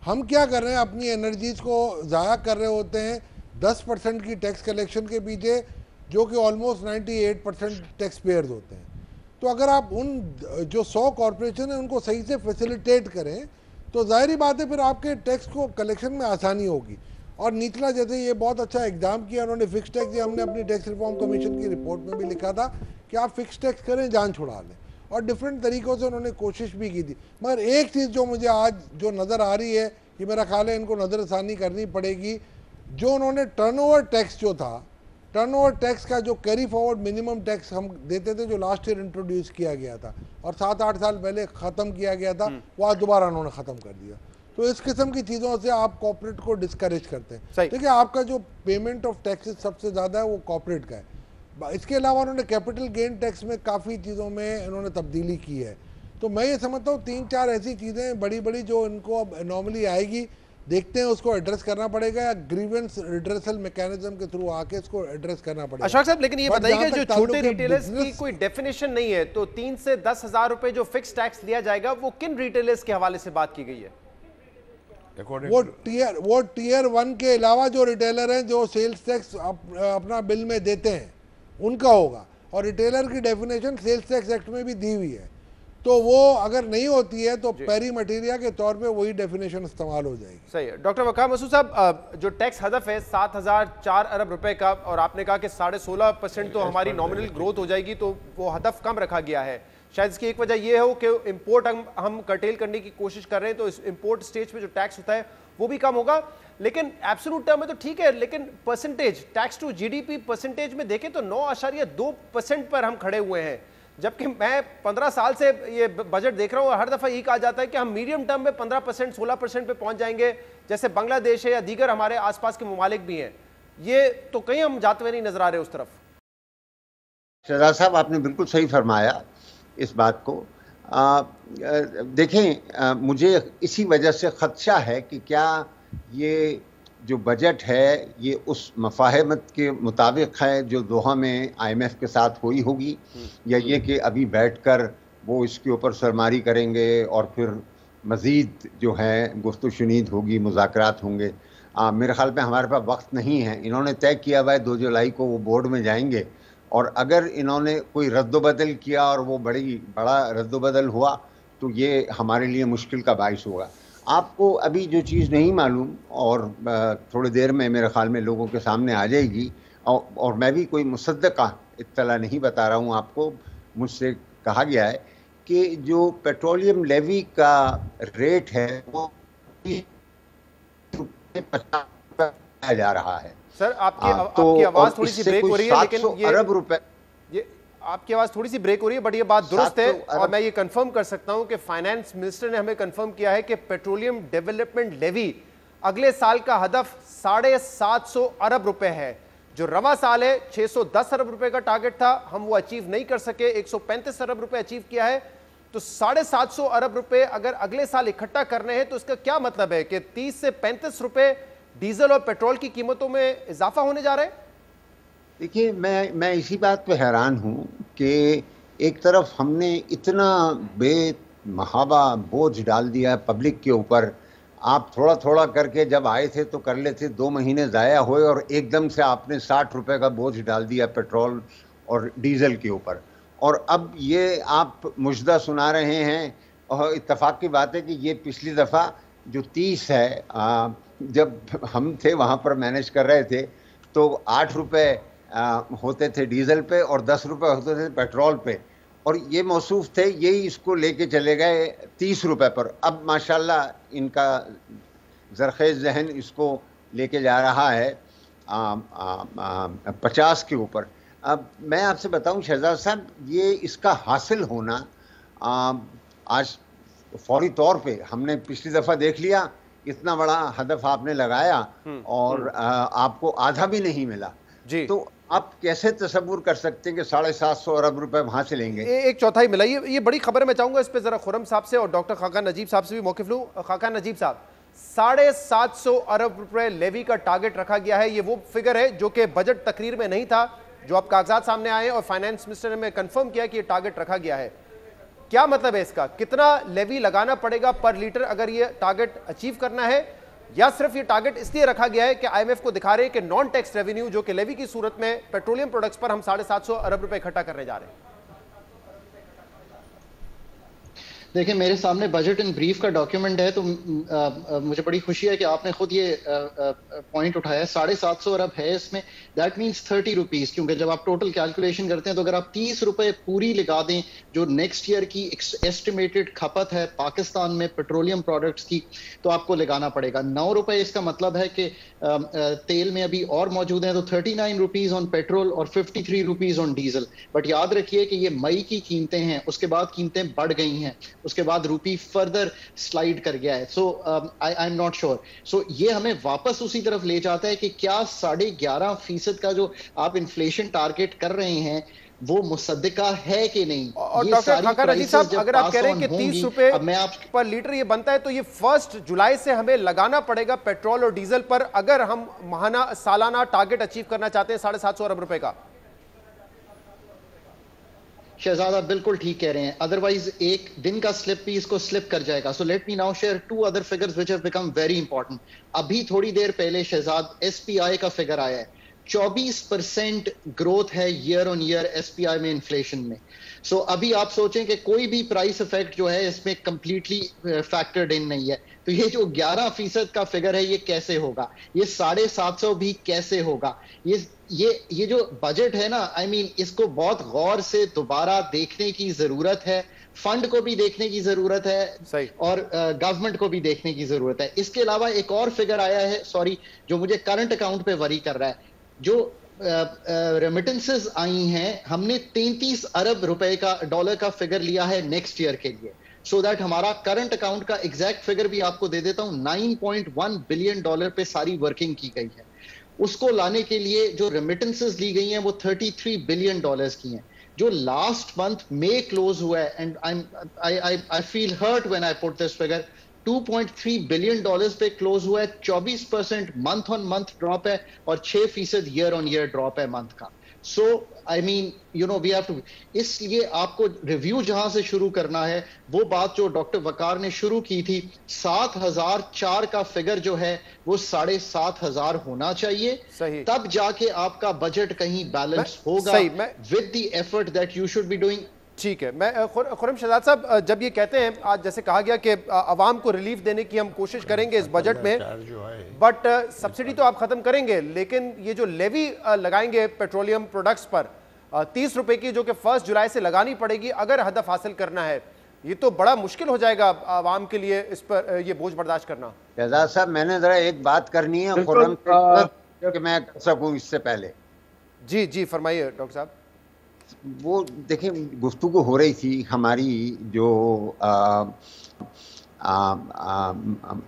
Speaker 3: हम क्या कर रहे हैं, अपनी एनर्जीज को ज़ाया कर रहे होते हैं 10% की टैक्स कलेक्शन के पीछे, जो कि ऑलमोस्ट 98% टैक्स पेयर्स होते हैं। तो अगर आप उन जो 100 कॉरपोरेशन है उनको सही से फैसिलिटेट करें तो जाहिर बात है फिर आपके टैक्स को कलेक्शन में आसानी होगी। और निचला जैसे ये बहुत अच्छा एग्जाम किया उन्होंने फिक्स टैक्स, ये हमने अपनी टैक्स रिफॉर्म कमीशन की रिपोर्ट में भी लिखा था कि आप फिक्स टैक्स करें, जान छुड़ा लें, और डिफरेंट तरीक़ों से उन्होंने कोशिश भी की थी। मगर एक चीज़ जो मुझे आज जो नज़र आ रही है कि मेरा ख्याल है इनको नज़रसानी करनी पड़ेगी, जो उन्होंने टर्नओवर टैक्स जो था, टर्नओवर टैक्स का जो कैरी फॉरवर्ड मिनिमम टैक्स हम देते थे जो लास्ट ईयर इंट्रोड्यूस किया गया था और 7-8 साल पहले ख़त्म किया गया था, वो आज दोबारा उन्होंने ख़त्म कर दिया। तो इस किस्म की चीज़ों से आप कॉर्पोरेट को डिस्करेज करते हैं। देखिए आपका जो पेमेंट ऑफ टैक्सेस सबसे ज़्यादा है वो कॉर्पोरेट का है। इसके अलावा उन्होंने कैपिटल गेन टैक्स में काफ़ी चीज़ों में इन्होंने तब्दीली की है। तो मैं ये समझता हूँ 3-4 ऐसी चीज़ें बड़ी बड़ी जो इनको अब एनॉमली आएगी, देखते हैं उसको एड्रेस करना पड़ेगा या ग्रीवेंस रिड्रेसल मैकेनिज्म के थ्रू आके इसको एड्रेस करना पड़ेगा।
Speaker 1: अशफाक साहब, लेकिन ये बताइए जो छोटे रिटेलर्स की कोई डेफिनेशन नहीं है, तो 3 से 10 हज़ार रुपए जो फिक्स टैक्स लिया जाएगा वो किन रिटेलर्स के हवाले से बात की गई है?
Speaker 3: वो टीयर 1 के अलावा जो रिटेलर हैं जो सेल्स टैक्स अपना बिल में देते हैं उनका होगा, और रिटेलर की डेफिनेशन सेल्स टैक्स एक्ट में भी दी हुई है। तो वो अगर नहीं होती है तो पेरी मटेरिया के तौर पे वही डेफिनेशन इस्तेमाल हो जाएगी।
Speaker 1: सही है। डॉक्टर वकार मसूद साहब, जो टैक्स हदफ है 7,004 अरब रुपए का, और आपने कहा कि 16.5% तो हमारी नॉमिनल ग्रोथ हो जाएगी, तो वो हदफ कम रखा गया है। शायद इसकी एक वजह यह हो कि इंपोर्ट हम कर्टेल करने की कोशिश कर रहे हैं, तो इस इंपोर्ट स्टेज पे जो टैक्स होता है वो भी कम होगा। लेकिन एब्सोल्यूट टर्म में तो ठीक है, लेकिन percentage tax to GDP percentage में देखें तो 9.2% पर हम खड़े हुए हैं, जबकि मैं 15 साल से ये बजट देख रहा हूँ, हर दफा यही कहा जाता है कि हम मीडियम टर्म में 15% 16% पे पहुंच जाएंगे, जैसे बांग्लादेश है या दीगर हमारे आसपास के ममालिक भी हैं। ये तो कहीं हम जाते हुए नहीं नजर आ रहे उस तरफ।
Speaker 2: शहजाद साहब, आपने बिल्कुल सही फरमाया इस बात को। देखें, मुझे इसी वजह से खदशा है कि क्या ये जो बजट है ये उस मफाहमत के मुताबिक है जो दोहा में IMF के साथ हुई होगी, या ये कि अभी बैठकर वो इसके ऊपर सरमारी करेंगे और फिर मज़ीद जो है गुफ्तगू शुनीद होगी, मुज़ाकरात होंगे। मेरे ख्याल में हमारे पास वक्त नहीं है। इन्होंने तय किया हुआ है 2 जुलाई को वो बोर्ड में जाएंगे, और अगर इन्होंने कोई रद्द-बदल किया और वो बड़ा रद्द-बदल हुआ तो ये हमारे लिए मुश्किल का बाइस होगा। आपको अभी जो चीज़ नहीं मालूम और थोड़ी देर में मेरे ख़्याल में लोगों के सामने आ जाएगी, और मैं भी कोई मुसद्दक़ा इत्तला नहीं बता रहा हूँ आपको, मुझसे कहा गया है कि जो पेट्रोलियम लेवी का रेट है वो 50 जा रहा है।
Speaker 1: सर आपकी आवाज़ थोड़ी सी ब्रेक हो रही है, लेकिन ये अरब रुपए, ये आपकी आवाज़ थोड़ी सी ब्रेक हो रही है, बट ये बात दुरुस्त है। और मैं ये कंफर्म कर सकता हूं कि फाइनेंस मिनिस्टर ने हमें कंफर्म किया है कि पेट्रोलियम डेवलपमेंट लेवी अगले साल का हदफ 750 अरब रुपए है। जो रवा साल है 610 अरब रुपए का टारगेट था, हम वो अचीव नहीं कर सके, 135 अरब रुपए अचीव किया है। तो 750 अरब रुपए अगर अगले साल इकट्ठा करने हैं तो इसका क्या मतलब है कि 30 से 35 रुपए डीजल और पेट्रोल की कीमतों में इजाफा होने जा रहा है?
Speaker 2: देखिए, मैं इसी बात पे हैरान हूँ कि एक तरफ हमने इतना बेमहाबा बोझ डाल दिया है पब्लिक के ऊपर। आप थोड़ा थोड़ा करके जब आए थे तो कर लेते, 2 महीने ज़ाया हुए और एकदम से आपने 60 रुपए का बोझ डाल दिया पेट्रोल और डीजल के ऊपर। और अब ये आप मुजदा सुना रहे हैं, और इत्तेफाक की बात है कि ये पिछली दफ़ा जो 30 है, जब हम थे वहाँ पर मैनेज कर रहे थे तो 8 रुपए होते थे डीजल पे और 10 रुपए होते थे पेट्रोल पे, और ये मौसूफ थे, यही इसको लेके चले गए 30 रुपए पर। अब माशाल्लाह इनका ज़रख़ेज़ ज़हन इसको लेके जा रहा है 50 के ऊपर। अब मैं आपसे बताऊं शहजाद साहब, ये इसका हासिल होना आज फौरी तौर पे, हमने पिछली दफ़ा देख लिया इतना बड़ा हदफ आपने लगाया और आपको आधा भी नहीं मिला जी। तो आप कैसे तसव्वुर कर सकते हैं कि 750 अरब रुपए वहां से लेंगे?
Speaker 1: एक चौथाई मिला। ये बड़ी खबर है। मैं चाहूंगा इस पे जरा खुरम साहब से और डॉक्टर खाकान नजीब साहब से भी मौक़िफ़ लूं। खाकान नजीब साहब, 750 अरब रुपए लेवी का टारगेट रखा गया है। ये वो फिगर है जो कि बजट तकरीर में नहीं था, जो अब कागजात सामने आए और फाइनेंस मिनिस्टर ने कंफर्म किया कि ये टारगेट रखा गया है। क्या मतलब है इसका? कितना लेवी लगाना पड़ेगा पर लीटर अगर ये टारगेट अचीव करना है, या सिर्फ ये टारगेट इसलिए रखा गया है कि आईएमएफ को दिखा रहे हैं कि नॉन टैक्स रेवेन्यू जो कि लेवी की सूरत में पेट्रोलियम प्रोडक्ट्स पर हम 750 अरब रुपए इकट्ठा करने जा रहे हैं?
Speaker 4: देखिए, मेरे सामने बजट इन ब्रीफ का डॉक्यूमेंट है, तो मुझे बड़ी खुशी है कि आपने खुद ये पॉइंट उठाया। 750 अरब है इसमें, दैट मीन्स 30 रुपीज, क्योंकि जब आप टोटल कैलकुलेशन करते हैं तो अगर आप 30 रुपए पूरी लगा दें जो नेक्स्ट ईयर की एस्टिमेटेड खपत है पाकिस्तान में पेट्रोलियम प्रोडक्ट्स की, तो आपको लगाना पड़ेगा 9 रुपए। इसका मतलब है कि तेल में अभी और मौजूद है तो 39 रुपीज ऑन पेट्रोल और 53 रुपीज ऑन डीजल। बट याद रखिए कि ये मई की कीमतें हैं, उसके बाद कीमतें बढ़ गई हैं, उसके बाद रुपी फर्दर स्लाइड कर गया है। सो आई एम नॉट श्योर। सो ये हमें वापस उसी तरफ ले जाता है कि क्या 11.5% का जो आप इन्फ्लेशन टारगेट कर रहे हैं वो मुसद्दिका है कि नहीं।
Speaker 1: और डॉक्टर खाकान नजीब साहब, अगर आप कह रहे हैं कि 30 रुपए पर लीटर ये बनता है, तो ये 1 जुलाई से हमें लगाना पड़ेगा पेट्रोल और डीजल पर, अगर हम माहाना सालाना टारगेट अचीव करना चाहते हैं 750 अरब रुपए का।
Speaker 4: शहजाद, आप बिल्कुल ठीक कह रहे हैं, अदरवाइज एक दिन का स्लिप भी इसको स्लिप कर जाएगा। So let me now share 2 other figures which have become very important. अभी थोड़ी देर पहले शहजाद एसपीआई का फिगर आया है, 24% ग्रोथ है ईयर ऑन ईयर एसपीआई में इन्फ्लेशन में। सो अभी आप सोचें कि कोई भी प्राइस इफेक्ट जो है इसमें कंप्लीटली फैक्टर्ड इन नहीं है, तो ये जो 11% का फिगर है ये कैसे होगा, ये 750 भी कैसे होगा। ये जो बजट है ना, आई मीन इसको बहुत गौर से दोबारा देखने की जरूरत है, फंड को भी देखने की जरूरत है सही, और गवर्नमेंट को भी देखने की जरूरत है। इसके अलावा एक और फिगर आया है, सॉरी, जो मुझे करंट अकाउंट पे वरी कर रहा है। जो रेमिटेंसेस आई हैं, हमने 33 अरब रुपए का डॉलर का फिगर लिया है नेक्स्ट ईयर के लिए, सो दैट हमारा करंट अकाउंट का एग्जैक्ट फिगर भी आपको दे देता हूं। 9.1 बिलियन डॉलर पे सारी वर्किंग की गई है। उसको लाने के लिए जो रेमिटेंसेस ली गई हैं वो 33 बिलियन डॉलर्स की हैं, जो लास्ट मंथ में क्लोज हुआ है। And I feel hurt when I put this figure. 2.3 billion dollars पे क्लोज हुआ है, 24% मंथ ऑन मंथ ड्रॉप है और 6% ईयर ऑन ईयर ड्रॉप है मंथ का। So I mean you know we have to, इसलिए आपको रिव्यू जहां से शुरू करना है, वो बात जो डॉक्टर वकार ने शुरू की थी, 7004 का फिगर जो है वो 7,500 होना चाहिए, सही। तब जाके आपका बजट कहीं बैलेंस होगा with the effort that you should be doing.
Speaker 1: ठीक है। मैं खुरम शहजाद साहब, जब ये कहते हैं, आज जैसे कहा गया कि आवाम को रिलीफ देने की हम कोशिश करेंगे इस बजट में, बट सब्सिडी तो आप खत्म करेंगे, लेकिन ये जो लेवी लगाएंगे पेट्रोलियम प्रोडक्ट्स पर 30 रुपए की, जो कि 1 जुलाई से लगानी पड़ेगी अगर हदफ हासिल करना है, ये तो बड़ा मुश्किल हो जाएगा आवाम के लिए इस पर ये बोझ बर्दाश्त करना।
Speaker 2: शहजाद साहब, मैंने जरा एक बात करनी है खुरम कि मैं कर सकूं इससे पहले।
Speaker 1: जी जी फरमाइए डॉक्टर साहब।
Speaker 2: वो देखिए, गुफ्तगू हो रही थी हमारी जो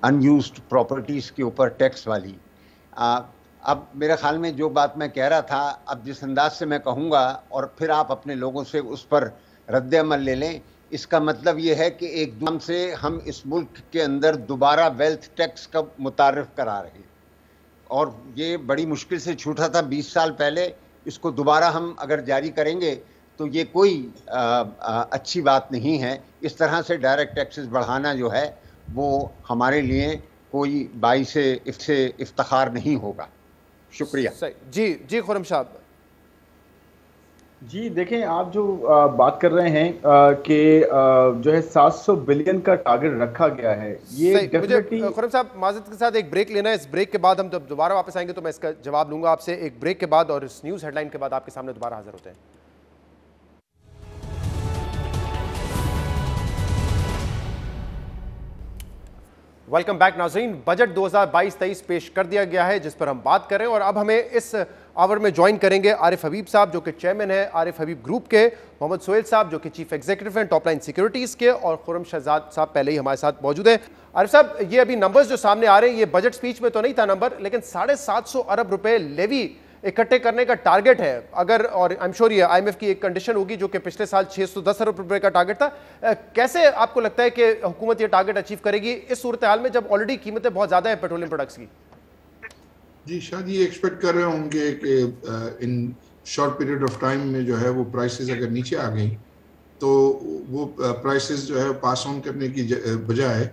Speaker 2: अनयूज्ड प्रॉपर्टीज़ के ऊपर टैक्स वाली। अब मेरे ख्याल में जो बात मैं कह रहा था, अब जिस अंदाज से मैं कहूँगा और फिर आप अपने लोगों से उस पर रद्द-ए-अमल ले लें, इसका मतलब ये है कि एकदम से हम इस मुल्क के अंदर दोबारा वेल्थ टैक्स का मुतारिफ करा रहे हैं, और ये बड़ी मुश्किल से छूटा था 20 साल पहले। इसको दोबारा हम अगर जारी करेंगे तो ये कोई अच्छी बात नहीं है। इस तरह से डायरेक्ट टैक्सेस बढ़ाना जो है वो हमारे लिए कोई बाइसे इफ्तिखार नहीं होगा। शुक्रिया।
Speaker 1: जी जी खुरम साहब।
Speaker 5: जी देखें, आप जो बात कर रहे हैं कि जो है 700 बिलियन का टारगेट रखा गया है, ये
Speaker 1: सही। मुझे
Speaker 5: डेफिनेटली
Speaker 1: खुरम साहब माजरत के साथ एक ब्रेक लेना है। इस ब्रेक के बाद हम जब दोबारा वापस आएंगे तो मैं इसका जवाब लूंगा आपसे, एक ब्रेक के बाद, और इस न्यूज़ हेडलाइन के बाद आपके सामने दोबारा हाजिर होते हैं। वेलकम बैक नाज़रीन। बजट 2022-23 पेश कर दिया गया है जिस पर हम बात करें, और अब हमें इस आवर में ज्वाइन करेंगे आरिफ हबीब साहब जो कि चेयरमैन है आरिफ हबीब ग्रुप के, मोहम्मद सोहेल साहब जो कि चीफ एग्जीक्यूटिव हैं टॉप लाइन सिक्योरिटीज़ के, और खुरम शहजाद साहब पहले ही हमारे साथ मौजूद हैं। आरिफ साहब, ये अभी नंबर्स जो सामने आ रहे हैं, ये बजट स्पीच में तो नहीं था नंबर, लेकिन 750 अरब रुपए लेवी इकट्ठे करने का टारगेट है अगर, और आई एम श्योर ये आईएमएफ की एक कंडीशन होगी जो कि पिछले साल 610 अरब रुपए का टारगेट था। कैसे आपको लगता है कि हुकूमत ये टारगेट अचीव करेगी इस सूरत हाल में जब ऑलरेडी कीमतें बहुत ज्यादा है पेट्रोलियम प्रोडक्ट्स की?
Speaker 7: जी शायद ये एक्सपेक्ट कर रहे होंगे कि in short period of time में जो है वो प्राइसेस अगर नीचे आ गई तो वो प्राइसेस जो है पास ऑन करने की बजाय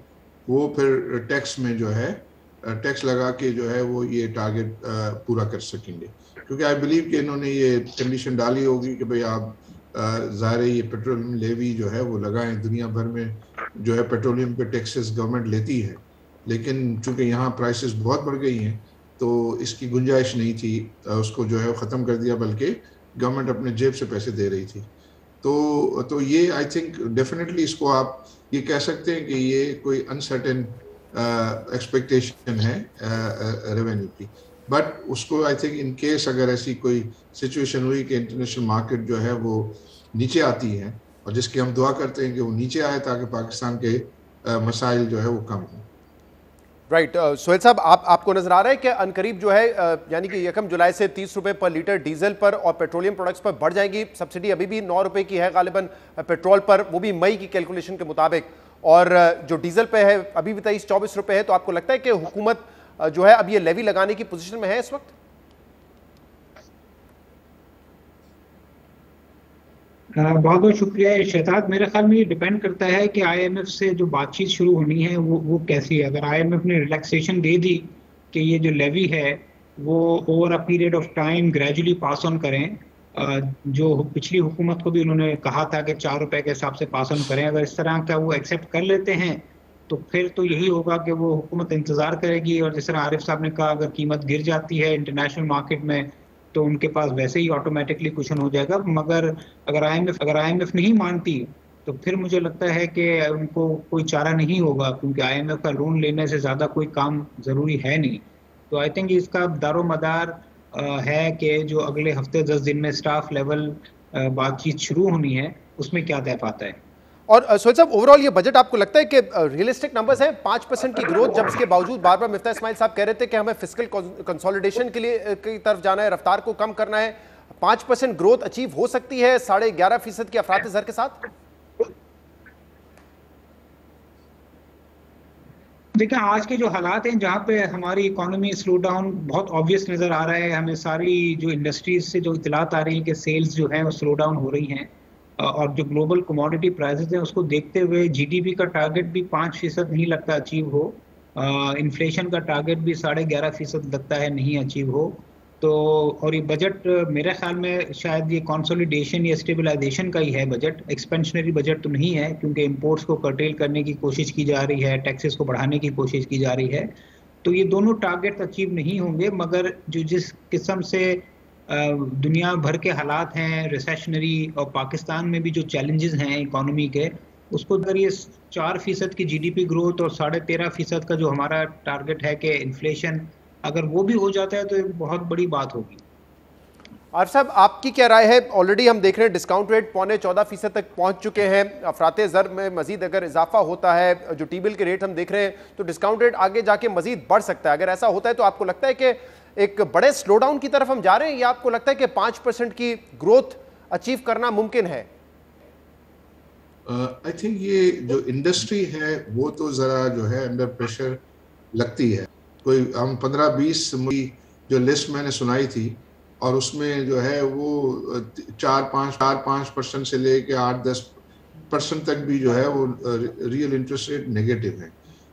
Speaker 7: वो फिर टैक्स में जो है टैक्स लगा के जो है वो ये टारगेट पूरा कर सकेंगे, क्योंकि आई बिलीव कि इन्होंने ये कंडीशन डाली होगी कि भाई आप ज़ाहिर ये पेट्रोलियम लेवी जो है वो लगाएं। दुनिया भर में जो है पेट्रोलियम पे टैक्सेस गवर्नमेंट लेती है, लेकिन चूंकि यहाँ प्राइसेस बहुत बढ़ गई हैं तो इसकी गुंजाइश नहीं थी, उसको जो है ख़त्म कर दिया, बल्कि गवर्नमेंट अपने जेब से पैसे दे रही थी। तो ये आई थिंक डेफिनेटली इसको आप ये कह सकते हैं कि ये कोई अनसर्टेन एक्सपेक्टेशन है रेवेन्यू की, बट उसको आई थिंक इन केस अगर ऐसी कोई सिचुएशन हुई कि इंटरनेशनल मार्केट जो है वो नीचे आती है, और जिसकी हम दुआ करते हैं कि वो नीचे आए ताकि पाकिस्तान के मसाइल जो है वो कम हों।
Speaker 1: राइट। सोहेल साहब, आपको नजर आ रहा है कि अनकरीब जो है यानी कि 1 जुलाई से 30 रुपए पर लीटर डीजल पर और पेट्रोलियम प्रोडक्ट्स पर बढ़ जाएंगी? सब्सिडी अभी भी 9 रुपए की है गालिबन पेट्रोल पर, वो भी मई की कैलकुलेशन के मुताबिक, और जो डीजल पे है अभी भी 23-24 रुपए है। तो आपको लगता है कि हुकूमत जो है अब ये लेवी लगाने की पोजीशन में है इस वक्त?
Speaker 8: बहुत बहुत शुक्रिया शहजाद। मेरे ख्याल में ये डिपेंड करता है कि आईएमएफ से जो बातचीत शुरू होनी है वो कैसी है। अगर आईएमएफ ने रिलैक्सेशन दे दी कि ये जो लेवी है वो over a period of time gradually pass on करें, जो पिछली हुकूमत को भी उन्होंने कहा था कि 4 रुपए के हिसाब से पास ऑन करें, अगर इस तरह का वो एक्सेप्ट कर लेते हैं तो फिर तो यही होगा कि वो हुकूमत इंतज़ार करेगी, और जिस तरह आरिफ साहब ने कहा अगर कीमत गिर जाती है इंटरनेशनल मार्केट में तो उनके पास वैसे ही ऑटोमेटिकली कुशन हो जाएगा। मगर अगर आईएमएफ नहीं मानती तो फिर मुझे लगता है कि उनको कोई चारा नहीं होगा, क्योंकि आईएमएफ का लोन लेने से ज़्यादा कोई काम ज़रूरी है नहीं। तो आई थिंक इसका दारोमदार है कि जो अगले हफ्ते 10 दिन में स्टाफ लेवल बातचीत शुरू होनी है उसमें क्या तय पाता है।
Speaker 1: और सोहेल साहब, ओवरऑल ये बजट आपको लगता है कि रियलिस्टिक नंबर्स हैं? 5% की ग्रोथ, जब इसके बावजूद बार बार मिफ्ता इस्माइल साहब कह रहे थे कि हमें फिस्कल कंसोलिडेशन के लिए की तरफ जाना है, रफ्तार को कम करना है, 5% ग्रोथ अचीव हो सकती है 11.5% की अफरात ज़र के साथ?
Speaker 8: देखिए आज के जो हालात हैं जहाँ पे हमारी इकोनॉमी स्लो डाउन बहुत ऑब्वियस नज़र आ रहा है, हमें सारी जो इंडस्ट्रीज से जो इतलात आ रही हैं कि सेल्स जो हैं वो स्लो डाउन हो रही हैं, और जो ग्लोबल कमोडिटी प्राइसेस हैं उसको देखते हुए जीडीपी का टारगेट भी 5% नहीं लगता अचीव हो, इन्फ्लेशन का टारगेट भी 11.5% लगता है नहीं अचीव हो। तो और ये बजट मेरे ख्याल में शायद ये कंसोलिडेशन या स्टेबलाइजेशन का ही है बजट, एक्सपेंशनरी बजट तो नहीं है, क्योंकि इंपोर्ट्स को कर्टेल करने की कोशिश की जा रही है, टैक्सेस को बढ़ाने की कोशिश की जा रही है। तो ये दोनों टारगेट अचीव नहीं होंगे, मगर जो जिस किस्म से दुनिया भर के हालात हैं रिसेशनरी, और पाकिस्तान में भी जो चैलेंजेस हैं इकोनॉमी के, उसको अगर ये 4% की जीडीपी ग्रोथ और 13.5% का जो हमारा टारगेट है कि इन्फ्लेशन, अगर वो भी हो जाता है तो एक बहुत बड़ी बात होगी।
Speaker 1: आरिफ साहब, आपकी क्या राय है? ऑलरेडी हम देख रहे हैं डिस्काउंट रेट 14.25% तक पहुंच चुके हैं, अफराते ज़र में मजीद अगर इजाफा होता है, जो टी बिल के रेट हम देख रहे हैं, तो डिस्काउंट रेट आगे जाके मजीद बढ़ सकता है। अगर ऐसा होता है तो आपको लगता है कि एक बड़े स्लो डाउन की तरफ हम जा रहे हैं, या आपको लगता है कि 5% की ग्रोथ अचीव करना मुमकिन है?
Speaker 7: आई थिंक ये जो इंडस्ट्री है वो तो ज़रा जो है अंडर प्रेशर लगती है। कोई हम 15-20 जो लिस्ट मैंने सुनाई थी, और उसमें जो है वो 4-5% से लेके 8-10% तक भी जो है वो रियल इंटरेस्ट रेट नेगेटिव है।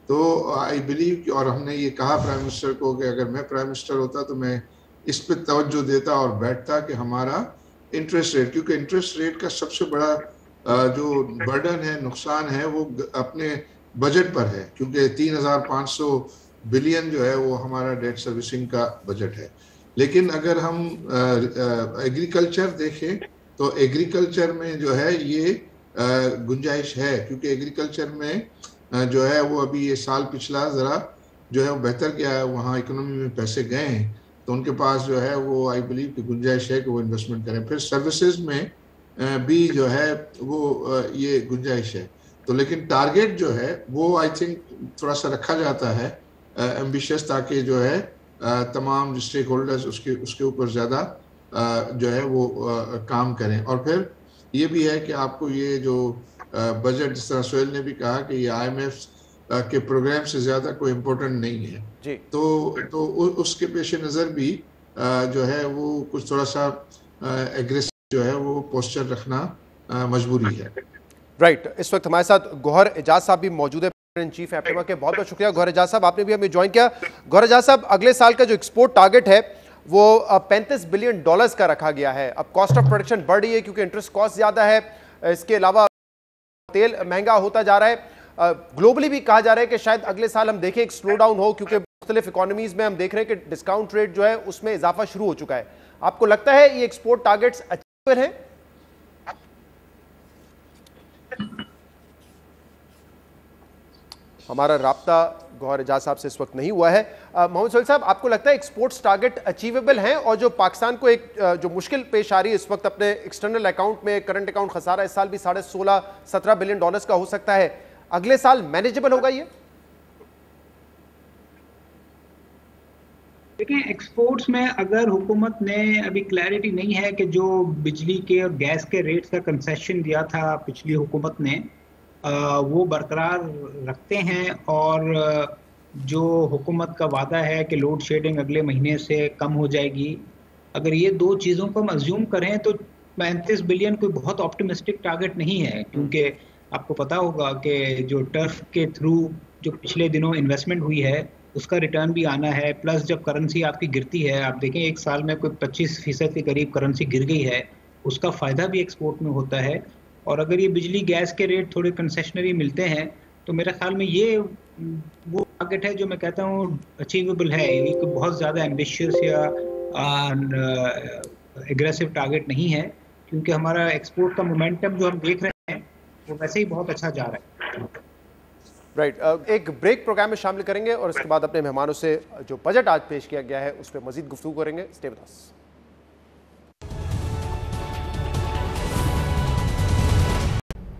Speaker 7: तो आई बिलीव कि, और हमने ये कहा प्राइम मिनिस्टर को कि अगर मैं प्राइम मिनिस्टर होता तो मैं इस पे तवज्जो देता और बैठता कि हमारा इंटरेस्ट रेट, क्योंकि इंटरेस्ट रेट का सबसे बड़ा जो बर्डन है, नुकसान है, वो अपने बजट पर है, क्योंकि 3,500 बिलियन जो है वो हमारा डेट सर्विसिंग का बजट है। लेकिन अगर हम एग्रीकल्चर देखें तो एग्रीकल्चर में जो है ये गुंजाइश है, क्योंकि एग्रीकल्चर में जो है वो अभी ये साल पिछला ज़रा जो है वो बेहतर गया है, वहाँ इकोनॉमी में पैसे गए हैं, तो उनके पास जो है वो आई बिलीव कि गुंजाइश है कि वो इन्वेस्टमेंट करें। फिर सर्विसेज में भी जो है वो ये गुंजाइश है। तो लेकिन टारगेट जो है वो आई थिंक थोड़ा सा रखा जाता है एम्बिशियस, ताकि जो है तमाम स्टेक होल्डर्स उसके ऊपर ज़्यादा जो है वो काम करें। और फिर ये भी है कि आपको ये जो बजट, जिस तरह सोहेल ने भी कहा कि ये IMF के प्रोग्राम से ज़्यादा कोई इम्पोर्टेंट नहीं है जी। तो उसके पेश नज़र भी जो है वो कुछ थोड़ा सा एग्रेसिव जो है वो पोस्चर रखना मजबूरी है।
Speaker 1: राइट, इस वक्त हमारे साथ गौहर एजाज साहब भी मौजूद है, चीफ एफएमआ के। बहुत बहुत शुक्रिया गौहर एजाज साहब, आपने भी हमें ज्वाइन किया। गौहर एजाज साहब, अगले साल का जो एक्सपोर्ट टारगेट है वो $35 बिलियन का रखा गया है। अब कॉस्ट ऑफ प्रोडक्शन बढ़ रही है क्योंकि इंटरेस्ट कॉस्ट ज्यादा है, इसके अलावा तेल महंगा होता जा रहा है। ग्लोबली भी कहा जा रहा है कि शायद अगले साल हम देखें एक स्लो डाउन हो, क्योंकि मुख्तलिफ इकोनॉमीज में हम देख रहे हैं कि डिस्काउंट रेट जो है उसमें इजाफा शुरू हो चुका है। आपको लगता है ये एक्सपोर्ट टारगेट्स अचीवेबल हैं? हमारा राब्ता गौहर एजाज साहब से इस वक्त नहीं हुआ है। मोहम्मद सोहेल साहब, आपको लगता है एक्सपोर्ट्स टारगेट अचीवेबल हैं? और जो पाकिस्तान को एक जो मुश्किल पेश आ रही है इस वक्त, अपने एक्सटर्नल अकाउंट में करंट अकाउंट खसारा इस साल भी $16-17 बिलियन का हो सकता है, अगले साल मैनेजेबल होगा ये?
Speaker 8: देखिए, एक्सपोर्ट्स में अगर हुकूमत ने अभी क्लैरिटी नहीं है कि जो बिजली के और गैस के रेट्स का कंसेशन दिया था पिछली हुकूमत ने वो बरकरार रखते हैं, और जो हुकूमत का वादा है कि लोड शेडिंग अगले महीने से कम हो जाएगी, अगर ये दो चीज़ों को हम अज्यूम करें तो 35 बिलियन कोई बहुत ऑप्टिमिस्टिक टारगेट नहीं है, क्योंकि आपको पता होगा कि जो टर्फ के थ्रू जो पिछले दिनों इन्वेस्टमेंट हुई है उसका रिटर्न भी आना है, प्लस जब करेंसी आपकी गिरती है, आप देखें एक साल में कोई 25% के करीब करेंसी गिर गई है, उसका फ़ायदा भी एक्सपोर्ट में होता है। और अगर ये बिजली गैस के रेट थोड़े कंसेशनरी मिलते हैं तो मेरे ख्याल में ये वो टारगेट है जो मैं कहता हूँ अचीवेबल है। एक बहुत ज़्यादा एम्बिशियस या एग्रेसिव टारगेट नहीं है, क्योंकि हमारा एक्सपोर्ट का मोमेंटम जो हम देख रहे हैं वो वैसे ही बहुत अच्छा जा रहा है।
Speaker 1: राइट, एक ब्रेक प्रोग्राम में शामिल करेंगे और इसके बाद अपने मेहमानों से जो बजट आज पेश किया गया है उस पर मजीद गुफ्तगू करेंगे। Stay with us.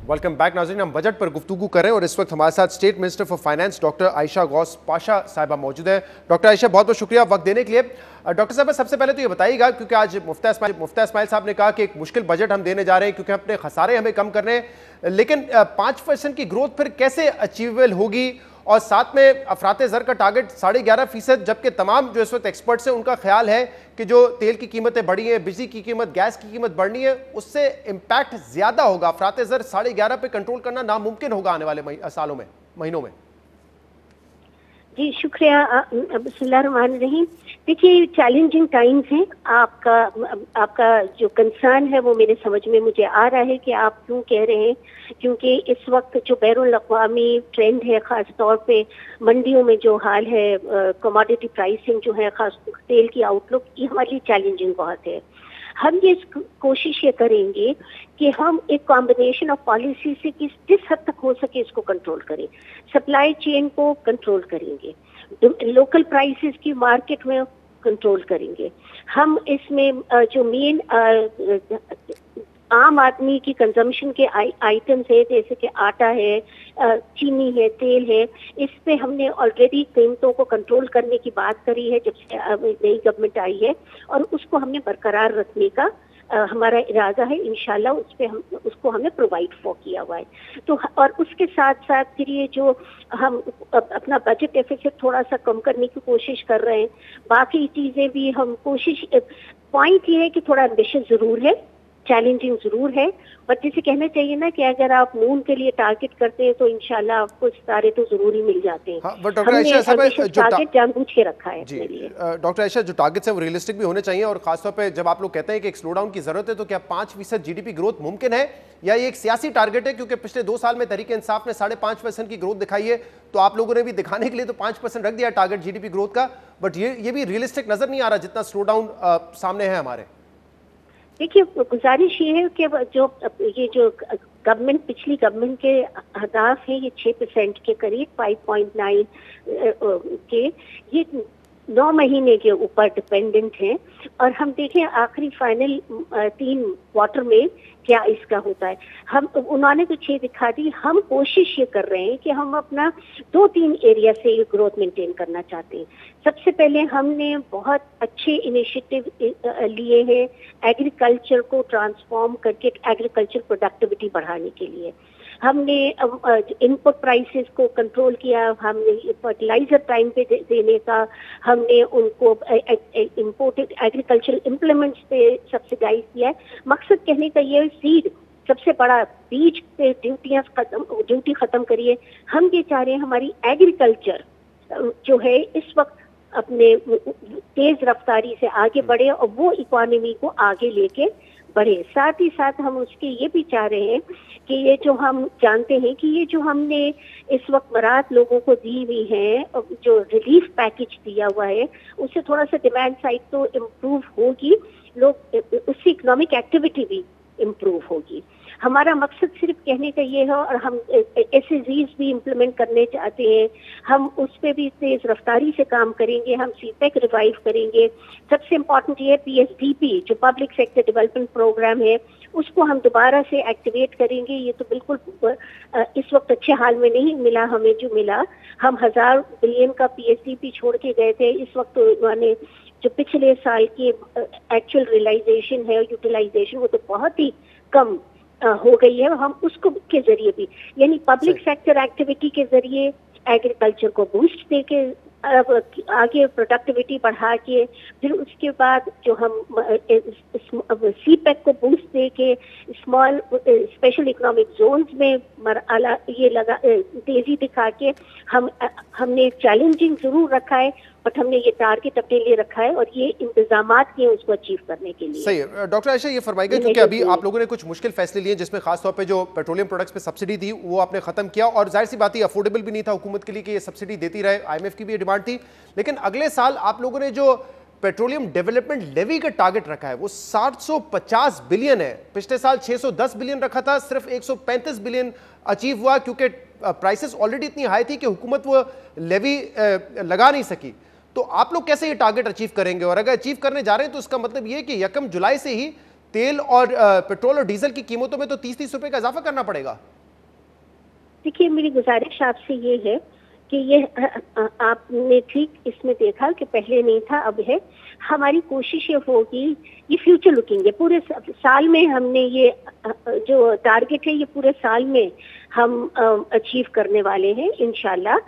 Speaker 1: Welcome back नाज़रीन, हम बजट पर गुफ्तगू कर रहे हैं और इस वक्त हमारे साथ state minister for finance doctor Ayesha Ghaus Pasha साहिबा मौजूद है। डॉक्टर आयशा, बहुत बहुत शुक्रिया वक्त देने के लिए। डॉक्टर साहब, सबसे पहले तो ये बताइएगा, क्योंकि आज मुफ्ती इस्माइल साहब ने कहा कि एक मुश्किल बजट हम देने जा रहे हैं क्योंकि अपने खसारे हमें कम करने हैं, लेकिन 5% की ग्रोथ फिर कैसे अचीवेबल होगी? और साथ में अफराते ज़र का टारगेट 11.5%, जबकि तमाम जो इस वक्त एक्सपर्ट्स हैं उनका ख्याल है कि जो तेल की कीमतें बढ़ी हैं, बिजली की कीमत, गैस की कीमत बढ़नी है, उससे इम्पैक्ट ज़्यादा होगा। अफराते ज़र 11.5 पे कंट्रोल करना नामुमकिन होगा आने वाले सालों में, महीनों में।
Speaker 9: जी शुक्रिया। बिस्मिल्लाहिर्रहमानिर्रहीम। देखिए, चैलेंजिंग टाइम्स हैं। आपका जो कंसर्न है वो मेरे समझ में मुझे आ रहा है कि आप क्यों कह रहे हैं, क्योंकि इस वक्त जो बैरुल अक़वामी ट्रेंड है, ख़ास तौर पे मंडियों में जो हाल है, कमोडिटी प्राइसिंग जो है, ख़ास तेल की आउटलुक, ये हमारे लिए चैलेंजिंग बहुत है। हम ये कोशिश ये करेंगे कि हम एक कॉम्बिनेशन ऑफ पॉलिसी से जिस हद तक हो सके इसको कंट्रोल करें। सप्लाई चेन को कंट्रोल करेंगे, लोकल प्राइसेस की मार्केट में कंट्रोल करेंगे। हम इसमें जो मेन आम आदमी की कंजम्पशन के आइटम्स है, जैसे कि आटा है, चीनी है, तेल है, इस पे हमने ऑलरेडी कीमतों को कंट्रोल करने की बात करी है जब से नई गवर्नमेंट आई है, और उसको हमने बरकरार रखने का हमारा इरादा है। इंशाल्लाह उसको हमने प्रोवाइड फॉर किया हुआ है। तो और उसके साथ साथ फिर ये जो हम अपना बजट डेफिसिट थोड़ा सा कम करने की कोशिश कर रहे हैं, बाकी चीज़ें भी हम कोशिश, पॉइंट ये है कि थोड़ा एम्बिशियस ज़रूर है, चैलेंजिंग जरूर है, पर जिसे कहना चाहिए ना कि अगर आप मून के लिए टारगेट करते हैं तो इंशाल्लाह आपको सितारे तो जरूर ही मिल जाते हैं। हमने टारगेट जानबूझ के रखा है अपने लिए।
Speaker 1: डॉक्टर आयशा, जो टारगेट्स हैं वो रियलिस्टिक भी होने चाहिए, और खासतौर पे जब आप लोग कहते हैं कि एक स्लो डाउन की जरूरत है, तो क्या 5% जीडीपी ग्रोथ मुमकिन है, या ये एक सियासी टारगेट है? क्योंकि पिछले 2 साल में तहरीक इंसाफ ने 5.5% की ग्रोथ दिखाई है, तो आप लोगों ने भी दिखाने के लिए तो 5% रख दिया टारगेट जीडीपी ग्रोथ का, बट ये भी रियलिस्टिक नजर नहीं आ रहा जितना स्लो डाउन सामने है हमारे।
Speaker 9: देखिए, गुजारिश ये है कि जो गवर्नमेंट, पिछली गवर्नमेंट के अहदाफ है ये 6% के करीब, 5.9 के, ये 9 महीने के ऊपर डिपेंडेंट है, और हम देखें आखिरी फाइनल 3 क्वार्टर में क्या इसका होता है। उन्होंने तो 6 दिखा दी, हम कोशिश ये कर रहे हैं कि हम अपना 2-3 एरिया से ये ग्रोथ मेंटेन करना चाहते हैं। सबसे पहले हमने बहुत अच्छे इनिशिएटिव लिए हैं एग्रीकल्चर को ट्रांसफॉर्म करके एग्रीकल्चर प्रोडक्टिविटी बढ़ाने के लिए। हमने इनपुट प्राइसेस को कंट्रोल किया, हमने फर्टिलाइजर टाइम पे देने का, हमने उनको इंपोर्टेड एग्रीकल्चरल इम्प्लीमेंट्स पे सब्सिडाइज किया है। मकसद कहने का ये, सीड सबसे बड़ा, बीज पे ड्यूटी खत्म करिए। हम ये चाह रहे हैं हमारी एग्रीकल्चर जो है इस वक्त अपने तेज रफ्तारी से आगे बढ़े और वो इकोनॉमी को आगे लेके बढ़े। साथ ही साथ हम उसके ये भी चाह रहे हैं कि ये जो हम जानते हैं कि ये जो हमने इस वक्त मरात लोगों को दी हुई है, जो रिलीफ पैकेज दिया हुआ है, उससे थोड़ा सा डिमांड साइड तो इम्प्रूव होगी, लोग उससे इकोनॉमिक एक्टिविटी भी इम्प्रूव होगी। हमारा मकसद सिर्फ कहने का ये है, और हम SAZs भी इम्प्लीमेंट करने चाहते हैं, हम उस पर भी तेज रफ्तारी से काम करेंगे, हम CPEC रिवाइव करेंगे। सबसे इम्पोर्टेंट ये है PSDP जो पब्लिक सेक्टर डेवलपमेंट प्रोग्राम है, उसको हम दोबारा से एक्टिवेट करेंगे। ये तो बिल्कुल इस वक्त अच्छे हाल में नहीं मिला हमें, जो मिला, हम 1000 बिलियन का PSDP छोड़ के गए थे। इस वक्त तो उन्होंने जो पिछले साल की एक्चुअल रियलाइजेशन है, यूटिलाइजेशन, वो तो बहुत ही कम हो गई है। हम उसको के जरिए भी, यानी पब्लिक सेक्टर एक्टिविटी के जरिए एग्रीकल्चर को बूस्ट देके आगे प्रोडक्टिविटी बढ़ा के, फिर उसके बाद जो हम CPEC को बूस्ट देके स्मॉल स्पेशल इकोनॉमिक जोन्स में ये लगा तेजी दिखा के हमने चैलेंजिंग जरूर रखा है, बट हमने ये टारगेट अपने लिए रखा है और ये इंतजामात किए उसको अचीव करने के लिए।
Speaker 1: सही है। डॉक्टर आयशा, ये फरमाइएगा, क्योंकि अभी आप लोगों ने कुछ मुश्किल फैसले लिए जिसमें खासतौर पे जो पेट्रोलियम प्रोडक्ट्स पे सब्सिडी थी वो आपने खत्म किया, और जाहिर सी बात है अफोर्डेबल भी नहीं था हुकूमत के लिए कि ये सब्सिडी देती रहे, IMF की भी ये डिमांड थी। लेकिन अगले साल आप लोगों ने जो पेट्रोलियम डेवलपमेंट लेवी का टारगेट रखा है वो 750 बिलियन है। पिछले साल 610 बिलियन रखा था, सिर्फ 135 बिलियन अचीव हुआ, क्योंकि प्राइसेस ऑलरेडी इतनी हाई थी कि हुकूमत वो लेवी लगा नहीं सकी। तो आप लोग कैसे ये टारगेट अचीव करेंगे? और अगर अचीव करने जा रहे हैं तो इसका मतलब ये कि 1 जुलाई से ही तेल और पेट्रोल और डीजल की कीमतों में तो 30-30 रुपए का इजाफा करना पड़ेगा।
Speaker 9: देखिए, मेरी गुजारिश आपसे ये है कि ये आपने ठीक इसमें देखा कि पहले नहीं था, अब है। हमारी कोशिश ये होगी, ये फ्यूचर लुकिंग है, पूरे साल में हमने ये जो टारगेट है ये पूरे साल में हम अचीव करने वाले हैं इंशाल्लाह।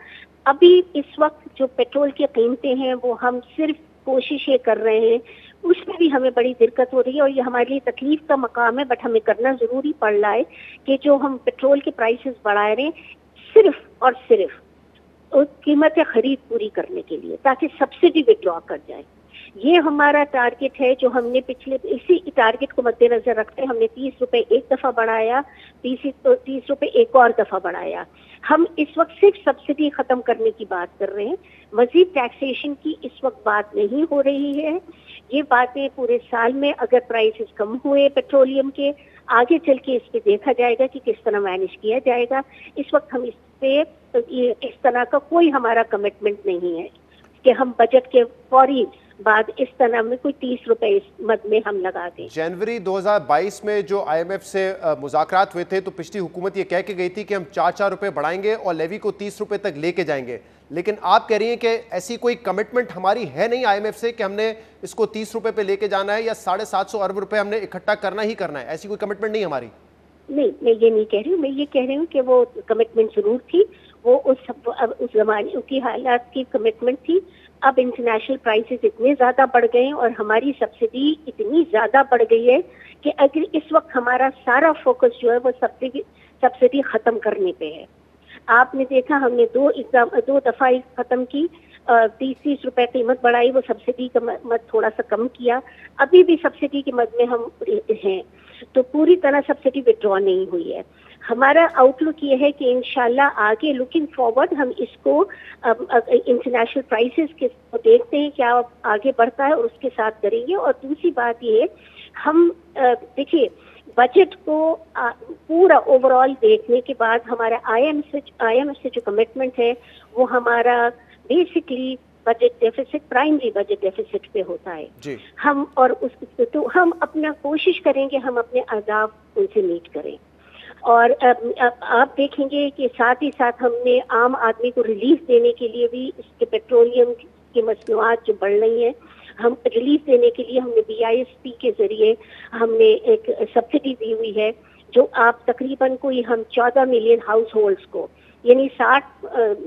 Speaker 9: अभी इस वक्त जो पेट्रोल की कीमतें हैं वो हम सिर्फ कोशिश ये कर रहे हैं, उसमें भी हमें बड़ी दिक्कत हो रही है और ये हमारे लिए तकलीफ का मकाम है, बट हमें करना जरूरी पड़ रहा है कि जो हम पेट्रोल के प्राइसेस बढ़ा रहे हैं सिर्फ और सिर्फ कीमत खरीद पूरी करने के लिए, ताकि सब्सिडी विड्रॉ कर जाए। ये हमारा टारगेट है जो हमने पिछले, इसी टारगेट को मद्देनजर रखते हमने 30 रुपए एक दफा बढ़ाया, 30 रुपए एक और दफा बढ़ाया। हम इस वक्त सिर्फ सब्सिडी खत्म करने की बात कर रहे हैं, मजीद टैक्सेशन की इस वक्त बात नहीं हो रही है। ये बातें पूरे साल में अगर प्राइसेस कम हुए पेट्रोलियम के, आगे चल के इस पे देखा जाएगा कि किस तरह मैनेज किया जाएगा। इस वक्त हम इस पे इस तरह का कोई हमारा कमिटमेंट नहीं है कि हम बजट के फौरी बाद इस तरह में कोई 30 रुपए इस मद में हम लगा दें।
Speaker 1: जनवरी 2022 में जो IMF से मुज़ाकरात हुए थे तो पिछली हुकूमत ये कह के गई थी कि हम 4-4 रुपए बढ़ाएंगे और लेवी को 30 रुपए तक लेके जाएंगे, लेकिन आप कह रही हैं कि ऐसी कोई कमिटमेंट हमारी है नहीं IMF से कि हमने इसको 30 रुपए पे लेके जाना है या 750 अरब रुपए हमने इकट्ठा करना ही करना है, ऐसी कोई कमिटमेंट नहीं हमारी।
Speaker 9: नहीं, मैं ये नहीं कह रही हूँ, मैं ये कह रही हूँ कि वो कमिटमेंट जरूर थी, वो उस जमाने की हालात की कमिटमेंट थी। अब इंटरनेशनल प्राइसेस इतने ज्यादा बढ़ गए हैं और हमारी सब्सिडी इतनी ज्यादा बढ़ गई है कि अगर इस वक्त हमारा सारा फोकस जो है वो सब्सिडी खत्म करने पे है। आपने देखा हमने दो दफा खत्म की, 30 रुपए कीमत बढ़ाई, वो सब्सिडी का मद थोड़ा सा कम किया, अभी भी सब्सिडी के मद में हम हैं, तो पूरी तरह सब्सिडी विड्रॉ नहीं हुई है। हमारा आउटलुक ये है कि इंशाल्लाह आगे लुकिंग फॉरवर्ड हम इसको इंटरनेशनल प्राइसेस के देखते हैं क्या आगे बढ़ता है और उसके साथ करेंगे। और दूसरी बात ये, हम देखिए बजट को पूरा ओवरऑल देखने के बाद हमारा IMF से जो कमिटमेंट है वो हमारा basically budget deficit, primary budget deficit पे होता है जी। हम और तो हम अपना कोशिश करेंगे हम अपने अहदाफ उनसे मीट करें। और आप देखेंगे कि साथ ही साथ हमने आम आदमी को रिलीफ देने के लिए भी इसके पेट्रोलियम की मसनूआत जो बढ़ रही हैं, हम रिलीफ देने के लिए हमने BISP के जरिए हमने एक सब्सिडी दी हुई है, जो आप तकरीबन कोई हम 14 मिलियन हाउस होल्ड्स को, यानी 60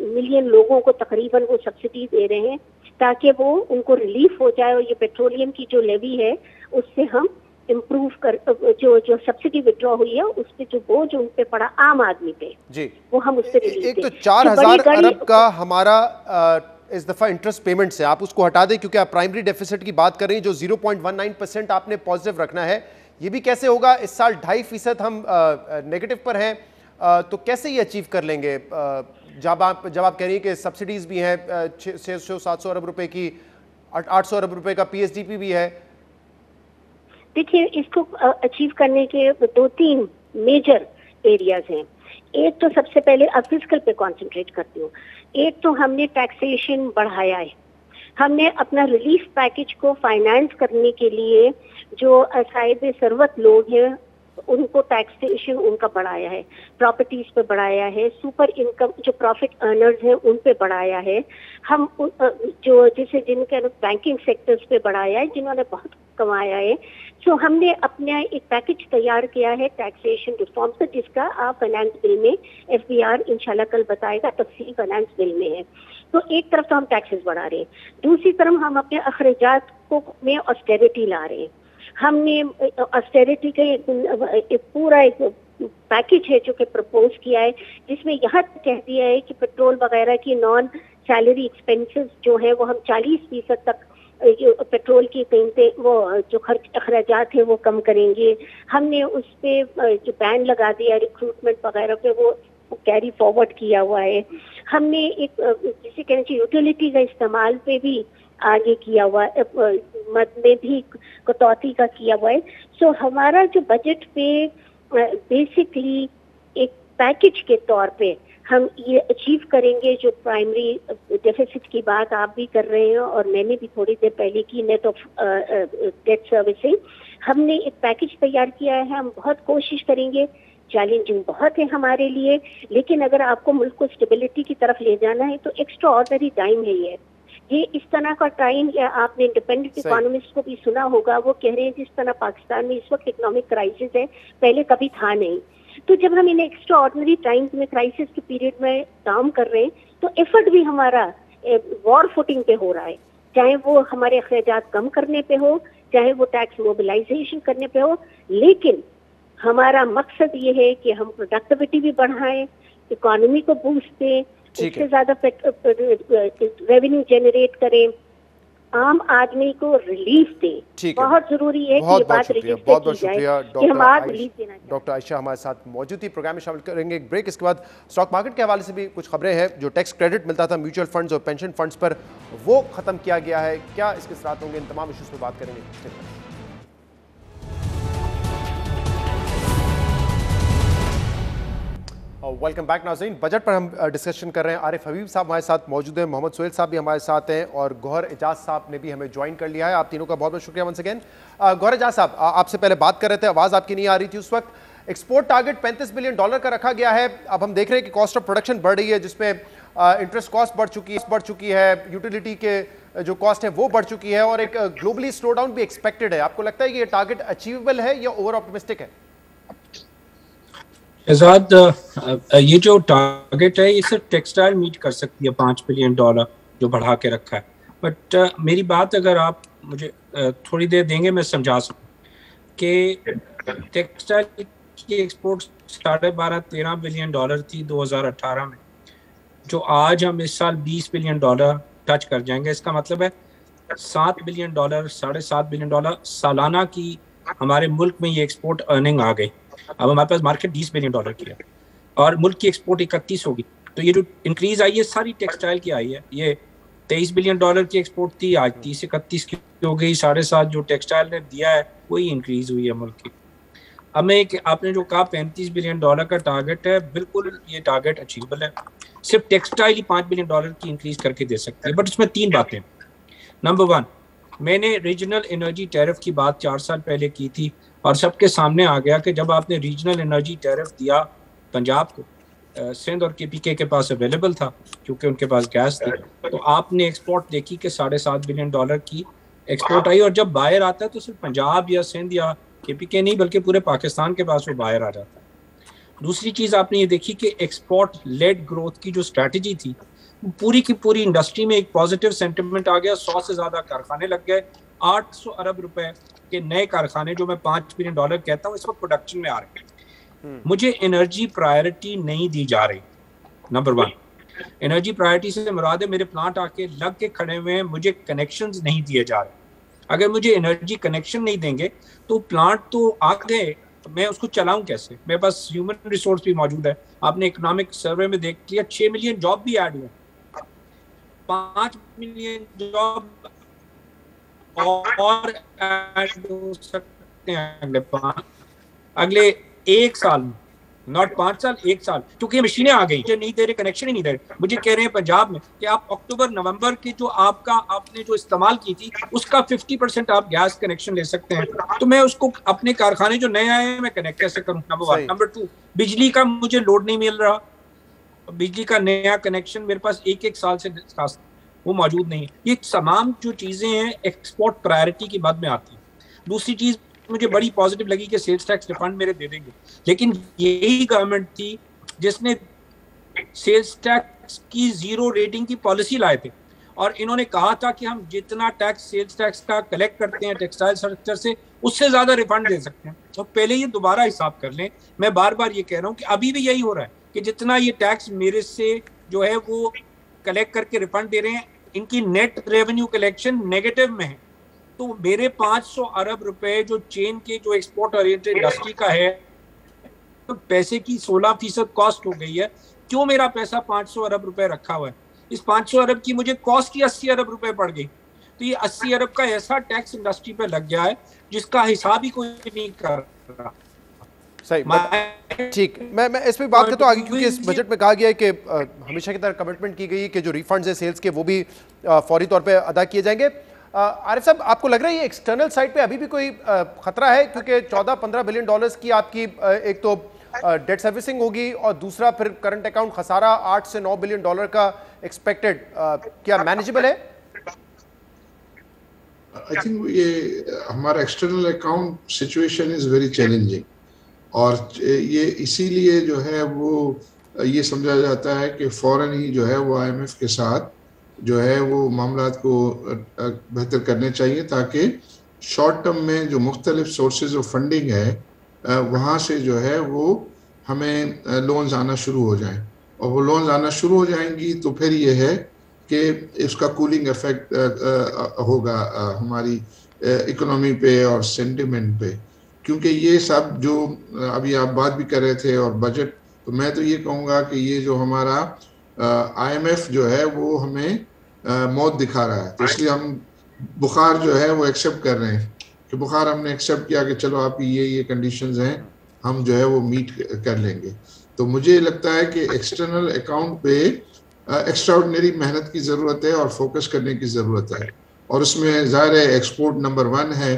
Speaker 9: मिलियन लोगों को तकरीबन वो सब्सिडी दे रहे हैं ताकि वो उनको रिलीफ हो जाए और ये पेट्रोलियम की जो लेवी है उससे हम इम्प्रूव कर जो सब्सिडी विड्रॉ हुई है उस पे जो बोझ उन पे पड़ा आम आदमी पे जी, वो हम उससे रिलीफ
Speaker 1: एक तो 4000 अरब का हमारा इस दफा इंटरेस्ट पेमेंट से आप उसको हटा दें, क्योंकि आप प्राइमरी डेफिसिट की बात कर रही हैं जो 0.19% आपने पॉजिटिव रखना है, ये भी कैसे होगा? इस साल 2.5% हम नेगेटिव पर हैं, तो कैसे ये अचीव कर लेंगे जब आप कह रही हैं कि सब्सिडीज भी हैं 600-700 अरब रुपए की, 800 अरब रुपए का PSDP भी है?
Speaker 9: देखिए इसको अचीव करने के 2-3 मेजर एरियाज हैं। एक तो सबसे पहले अब फिस्कल पे कंसंट्रेट करती हूँ। एक तो हमने टैक्सेशन बढ़ाया है, हमने अपना रिलीफ पैकेज को फाइनेंस करने के लिए जो साहिब सरवत लोग हैं उनको टैक्सेशन उनका बढ़ाया है, प्रॉपर्टीज पे बढ़ाया है, सुपर इनकम जो प्रॉफिट अर्नर्स हैं उन पे बढ़ाया है, हम जो जैसे जिनके बैंकिंग सेक्टर्स पे बढ़ाया है जिन्होंने बहुत कमाया है। सो हमने अपना एक पैकेज तैयार किया है टैक्सेशन रिफॉर्म से, जिसका आप फाइनेंस बिल में FBR इंशाल्लाह कल बताएगा, तफसील फाइनेंस बिल में है। तो एक तरफ तो हम टैक्सेस बढ़ा रहे हैं, दूसरी तरफ हम अपने अखराजात को में ऑस्टेरिटी ला रहे हैं। हमने ऑस्टेरिटी का एक पूरा एक पैकेज है जो कि प्रपोज किया है, जिसमें यहाँ कह दिया है कि पेट्रोल वगैरह की नॉन सैलरी एक्सपेंसेस जो है वो हम 40% तक पेट्रोल की कीमतें वो जो खर्च अखराजात हैं वो कम करेंगे। हमने उस पे जो बैन लगा दिया रिक्रूटमेंट वगैरह पे वो कैरी फॉरवर्ड किया हुआ है। हमने एक जिसे कहना चाहिए यूटिलिटी का इस्तेमाल पे भी आगे किया हुआ है, मद में भी कटौती का किया हुआ है। सो हमारा जो बजट पे बेसिकली एक पैकेज के तौर पे हम ये अचीव करेंगे जो प्राइमरी डेफिसिट की बात आप भी कर रहे हैं और मैंने भी थोड़ी देर पहले की, नेट ऑफ डेट सर्विसिंग। हमने एक पैकेज तैयार किया है, हम बहुत कोशिश करेंगे, चैलेंजिंग बहुत है हमारे लिए, लेकिन अगर आपको मुल्क को स्टेबिलिटी की तरफ ले जाना है तो एक्स्ट्रा ऑर्डिनरी टाइम है ये इस तरह का टाइम। आपने इंडिपेंडेंट इकोनॉमिस्ट को भी सुना होगा, वो कह रहे हैं जिस तरह पाकिस्तान में इस वक्त इकोनॉमिक क्राइसिस है पहले कभी था नहीं। तो जब हम इन एक्स्ट्रा ऑर्डिनरी टाइम्स में क्राइसिस के पीरियड में काम कर रहे हैं तो एफर्ट भी हमारा वॉर फुटिंग पे हो रहा है, चाहे वो हमारे अखराजात कम करने पे हो, चाहे वो टैक्स मोबिलाइजेशन करने पे हो। लेकिन हमारा मकसद ये है कि हम प्रोडक्टिविटी भी बढ़ाएं, इकोनॉमी को बूस्ट दें, उससे ज्यादा रेवेन्यू जनरेट करें, आम आदमी को रिलीफ दें। बहुत जरूरी है कि ये बात रिलीफ
Speaker 1: बहुत शुक्रिया डॉक्टर आयशा हमारे साथ मौजूद थी। प्रोग्राम में शामिल करेंगे एक ब्रेक, इसके बाद स्टॉक मार्केट के हवाले से भी कुछ खबरें हैं। जो टैक्स क्रेडिट मिलता था म्यूचुअल फंड्स और पेंशन फंड्स पर, वो खत्म किया गया है, क्या इसके साथ होंगे, इन तमाम इश्यूज पर बात करेंगे। वेलकम बैक नाज़रीन। बजट पर हम डिस्कशन कर रहे हैं। आरिफ हबीब साहब हमारे साथ मौजूद हैं, मोहम्मद सोहेल साहब भी हमारे साथ हैं और गौहर एजाज साहब ने भी हमें ज्वाइन कर लिया है। आप तीनों का बहुत बहुत शुक्रिया वंस अगेन। गौहर एजाज साहब, आपसे पहले बात कर रहे थे, आवाज़ आपकी नहीं आ रही थी उस वक्त। एक्सपोर्ट टारगेट $35 बिलियन का रखा गया है। अब हम देख रहे हैं कि कॉस्ट ऑफ प्रोडक्शन बढ़ रही है, जिसमें इंटरेस्ट कॉस्ट बढ़ चुकी है, यूटिलिटी के जो कॉस्ट है वो बढ़ चुकी है और एक ग्लोबली स्लो डाउन भी एक्सपेक्टेड है। आपको लगता है कि ये टारगेट अचीवेबल है या ओवर ऑप्टिमिस्टिक है?
Speaker 10: आजाद, ये जो टारगेट है ये सिर्फ टेक्सटाइल मीट कर सकती है $5 बिलियन जो बढ़ा के रखा है। बट मेरी बात अगर आप मुझे थोड़ी देर देंगे मैं समझा सकूँ। कि टेक्सटाइल की एक्सपोर्ट 12.5-13 बिलियन डॉलर थी 2018 में, जो आज हम इस साल 20 बिलियन डॉलर टच कर जाएंगे। इसका मतलब है 7 बिलियन डॉलर, 7.5 बिलियन डॉलर सालाना की हमारे मुल्क में ये एक्सपोर्ट अर्निंग आ गई। अब हमारे पास मार्केट 20 बिलियन डॉलर की है और मुल्क की एक्सपोर्ट 31 होगी। तो ये जो इंक्रीज आई है सारी टेक्सटाइल की आई है। ये 23 बिलियन डॉलर की एक्सपोर्ट थी, आज 30-31 की हो गई। 7.5 जो टेक्सटाइल ने दिया है वही इंक्रीज हुई है मुल्क की। अब मैं आपने जो कहा 35 बिलियन डॉलर का टारगेट है, बिल्कुल ये टारगेट अचीवेबल है। सिर्फ टेक्सटाइल ही 5 बिलियन डॉलर की इंक्रीज करके दे सकती है, बट इसमें 3 बातें। नंबर 1, मैंने रीजनल एनर्जी टैरिफ की बात 4 साल पहले की थी और सबके सामने आ गया कि जब आपने रीजनल एनर्जी टैरिफ दिया पंजाब को, सिंध और केपीके के पास अवेलेबल था क्योंकि उनके पास गैस थी, तो आपने एक्सपोर्ट देखी कि 7.5 बिलियन डॉलर की एक्सपोर्ट आई। और जब बाहर आता है तो सिर्फ पंजाब या सिंध या केपीके नहीं बल्कि पूरे पाकिस्तान के पास वो बाहर आ जाता है। दूसरी चीज़ आपने ये देखी कि एक्सपोर्ट लेड ग्रोथ की जो स्ट्रैटेजी थी पूरी की पूरी इंडस्ट्री में एक पॉजिटिव सेंटिमेंट आ गया। 100 से ज़्यादा कारखाने लग गए। 800 अरब रुपए के नए कारखाने जो मैं 5 बिलियन डॉलर कहता हूँ इस वक्त प्रोडक्शन में आ रहे हैं। मुझे एनर्जी प्रायोरिटी नहीं दी जा रही। नंबर 1, एनर्जी प्रायोरिटी से मुराद है मेरे प्लांट आके लग के खड़े हुए हैं, मुझे कनेक्शंस नहीं दिए जा रहे। अगर मुझे एनर्जी कनेक्शन नहीं देंगे तो प्लांट तो आ गए, मैं उसको चलाऊं कैसे? मेरे पास ह्यूमन रिसोर्स भी मौजूद है। आपने इकोनॉमिक सर्वे में देख लिया 6 मिलियन जॉब भी ऐड हुए, 5 मिलियन जॉब और ऐड हो सकते हैं अगले 1 साल में, नॉट 5 साल, 1 साल, क्योंकि मशीनें आ गई। मुझे नहीं दे रहे, कनेक्शन ही नहीं दे रहे। मुझे कह रहे हैं पंजाब में कि आप अक्टूबर नवंबर की जो आपने जो इस्तेमाल की थी उसका 50% आप गैस कनेक्शन ले सकते हैं। तो मैं उसको अपने कारखाने जो नए आए हैं मैं कनेक्ट कैसे करूं? नंबर 1। नंबर 2, बिजली का मुझे लोड नहीं मिल रहा। बिजली का नया कनेक्शन मेरे पास 1-1 साल से वो मौजूद नहीं है। ये तमाम जो चीजें हैं एक्सपोर्ट प्रायोरिटी की बाद में आती है। दूसरी चीज मुझे बड़ी पॉजिटिव लगी कि सेल्स टैक्स रिफंड मेरे दे देंगे, लेकिन यही गवर्नमेंट थी जिसने सेल्स टैक्स की 0 रेटिंग की पॉलिसी लाए थे और इन्होंने कहा था कि हम जितना टैक्स सेल्स टैक्स का कलेक्ट करते हैं टेक्सटाइल सेक्टर से उससे ज्यादा रिफंड दे सकते हैं। तो पहले ये दोबारा हिसाब कर लें। मैं बार बार ये कह रहा हूँ कि अभी भी यही हो रहा है कि जितना ये टैक्स मेरे से जो है वो कलेक्ट करके रिफंड दे रहे हैं, इनकी नेट रेवेन्यू कलेक्शन नेगेटिव में है। तो मेरे 500 अरब रुपए जो चेन के जो एक्सपोर्ट ओरिएंटेड इंडस्ट्री का है, तो पैसे की 16% कॉस्ट हो गई है। क्यों मेरा पैसा 500 अरब रुपए रखा हुआ है? इस 500 अरब की मुझे कॉस्ट ही 80 अरब रुपए पड़ गई। तो ये 80 अरब का ऐसा टैक्स इंडस्ट्री पे लग गया है जिसका हिसाब ही कोई नहीं कर रहा।
Speaker 1: सही, ठीक। मैं इस पे बात करता हूँ आगे, क्योंकि इस बजट में कहा गया है कि हमेशा की तरह कमिटमेंट की गई है कि जो रिफंड्स है सेल्स के वो भी फौरी तौर पे अदा किए जाएंगे। आरिफ साहब, आपको लग रहा है ये एक्सटर्नल साइड पे अभी भी कोई खतरा है? क्योंकि 14-15 बिलियन डॉलर्स की आपकी एक तो डेट सर्विसिंग होगी और दूसरा फिर करंट अकाउंट खसारा 8 से 9 बिलियन डॉलर का एक्सपेक्टेड, क्या मैनेजेबल है?
Speaker 7: आई थिंक ये हमारा external account situation is very challenging और ये इसीलिए जो है वो ये समझा जाता है कि फौरन ही जो है वो IMF के साथ जो है वो मामलात को बेहतर करने चाहिए ताकि शॉर्ट टर्म में जो मुख्तलिफ सोर्सेज ऑफ फंडिंग है वहाँ से जो है वो हमें लोन्स आना शुरू हो जाएं और वो लोन्स आना शुरू हो जाएंगी तो फिर ये है कि इसका कूलिंग इफेक्ट होगा हमारी इकोनॉमी पे और सेंटिमेंट पे। क्योंकि ये सब जो अभी आप बात भी कर रहे थे और बजट, तो मैं तो ये कहूँगा कि ये जो हमारा IMF जो है वो हमें मौत दिखा रहा है। तो इसलिए हम बुखार जो है वो एक्सेप्ट कर रहे हैं कि बुखार हमने एक्सेप्ट किया कि चलो आपकी ये कंडीशंस हैं, हम जो है वो मीट कर लेंगे। तो मुझे लगता है कि एक्सटर्नल अकाउंट पे एक्स्ट्राऑर्डिनरी मेहनत की ज़रूरत है और फोकस करने की ज़रूरत है और उसमें ज़ाहिर है एक्सपोर्ट नंबर 1 है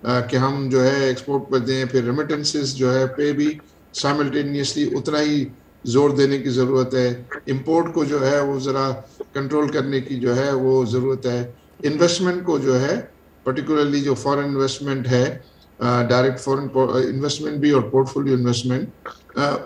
Speaker 7: कि हम जो है एक्सपोर्ट पर दें, फिर रेमिटेंसेस जो है पे भी साइमल्टेनियसली उतना ही जोर देने की ज़रूरत है। इंपोर्ट को जो है वो ज़रा कंट्रोल करने की जो है वो ज़रूरत है। इन्वेस्टमेंट को जो है पर्टिकुलरली जो फॉरेन इन्वेस्टमेंट है, डायरेक्ट फॉरेन इन्वेस्टमेंट भी और पोर्टफोलियो इन्वेस्टमेंट,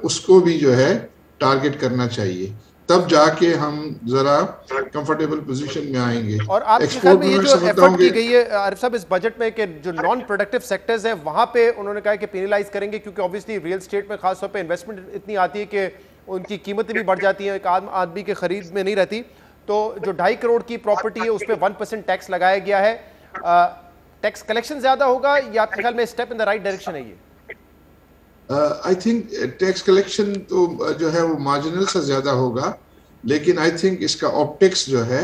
Speaker 7: उसको भी जो है टारगेट करना चाहिए तब जाके हम जरा कंफर्टेबल पोजीशन में आएंगे।
Speaker 1: और आपके ख्याल में ये जो एफर्ट की गई है आरिफ साहब इस बजट में कि जो नॉन प्रोडक्टिव सेक्टर्स हैं वहां पे उन्होंने कहा कि पेनलाइज करेंगे, क्योंकि ऑब्वियसली रियल एस्टेट में खासतौर पे इन्वेस्टमेंट इतनी आती है कि उनकी कीमतें भी बढ़ जाती हैं, एक आम आदमी के खरीद में नहीं रहती। तो जो 2.5 करोड़ की प्रॉपर्टी है उस पर 1% टैक्स लगाया गया है। टैक्स कलेक्शन ज्यादा होगा या आपके ख्याल में step in the right direction है ये?
Speaker 7: आई थिंक टैक्स कलेक्शन तो जो है वो मार्जिनल से ज्यादा होगा, लेकिन आई थिंक इसका ऑप्टिक्स जो है,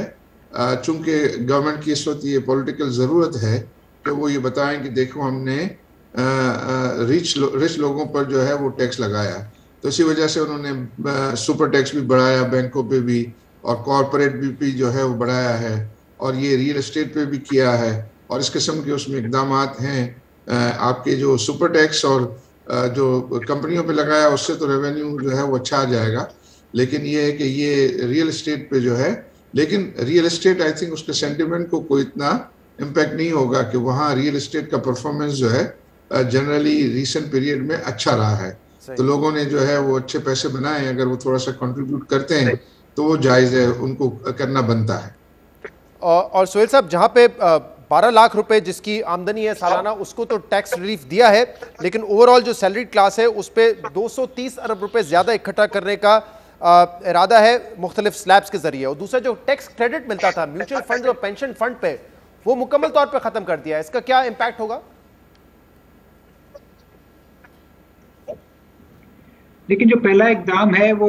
Speaker 7: चूंकि गवर्नमेंट की इस वक्त ये पॉलिटिकल ज़रूरत है कि वो ये बताएं कि देखो हमने रिच लोगों पर जो है वो टैक्स लगाया, तो इसी वजह से उन्होंने सुपर टैक्स भी बढ़ाया बैंकों पे भी, और कॉरपोरेट भी जो है वो बढ़ाया है, और ये रियल एस्टेट पे भी किया है, और इस किस्म के उसमें इकदाम हैं। आपके जो सुपर टैक्स और जो कंपनियों पे लगाया उससे तो रेवेन्यू जो है वो अच्छा आ जाएगा, लेकिन ये है कि ये रियल एस्टेट पे जो है, लेकिन रियल एस्टेट आई थिंक उसके सेंटिमेंट को कोई इतना इम्पैक्ट नहीं होगा कि वहाँ रियल एस्टेट का परफॉर्मेंस जो है जनरली रिसेंट पीरियड में अच्छा रहा है, तो लोगों ने जो है वो अच्छे पैसे बनाए, अगर वो थोड़ा सा कंट्रीब्यूट करते हैं तो वो जायज़ है, उनको करना बनता है।
Speaker 1: और सोहेल साहब, जहाँ पे 12 लाख रुपए जिसकी आमदनी है सालाना उसको तो टैक्स रिलीफ दिया है, लेकिन ओवरऑल जो सैलरीड क्लास है उस पर 230 अरब रुपए ज्यादा इकट्ठा करने का इरादा है मुख्तलिफ स्लैब्स के जरिए। और दूसरा जो टैक्स क्रेडिट मिलता था म्यूचुअल फंड और पेंशन फंड पे, वो मुकम्मल तौर पे खत्म कर दिया है। इसका क्या इम्पैक्ट होगा?
Speaker 8: लेकिन जो पहला इकदाम है वो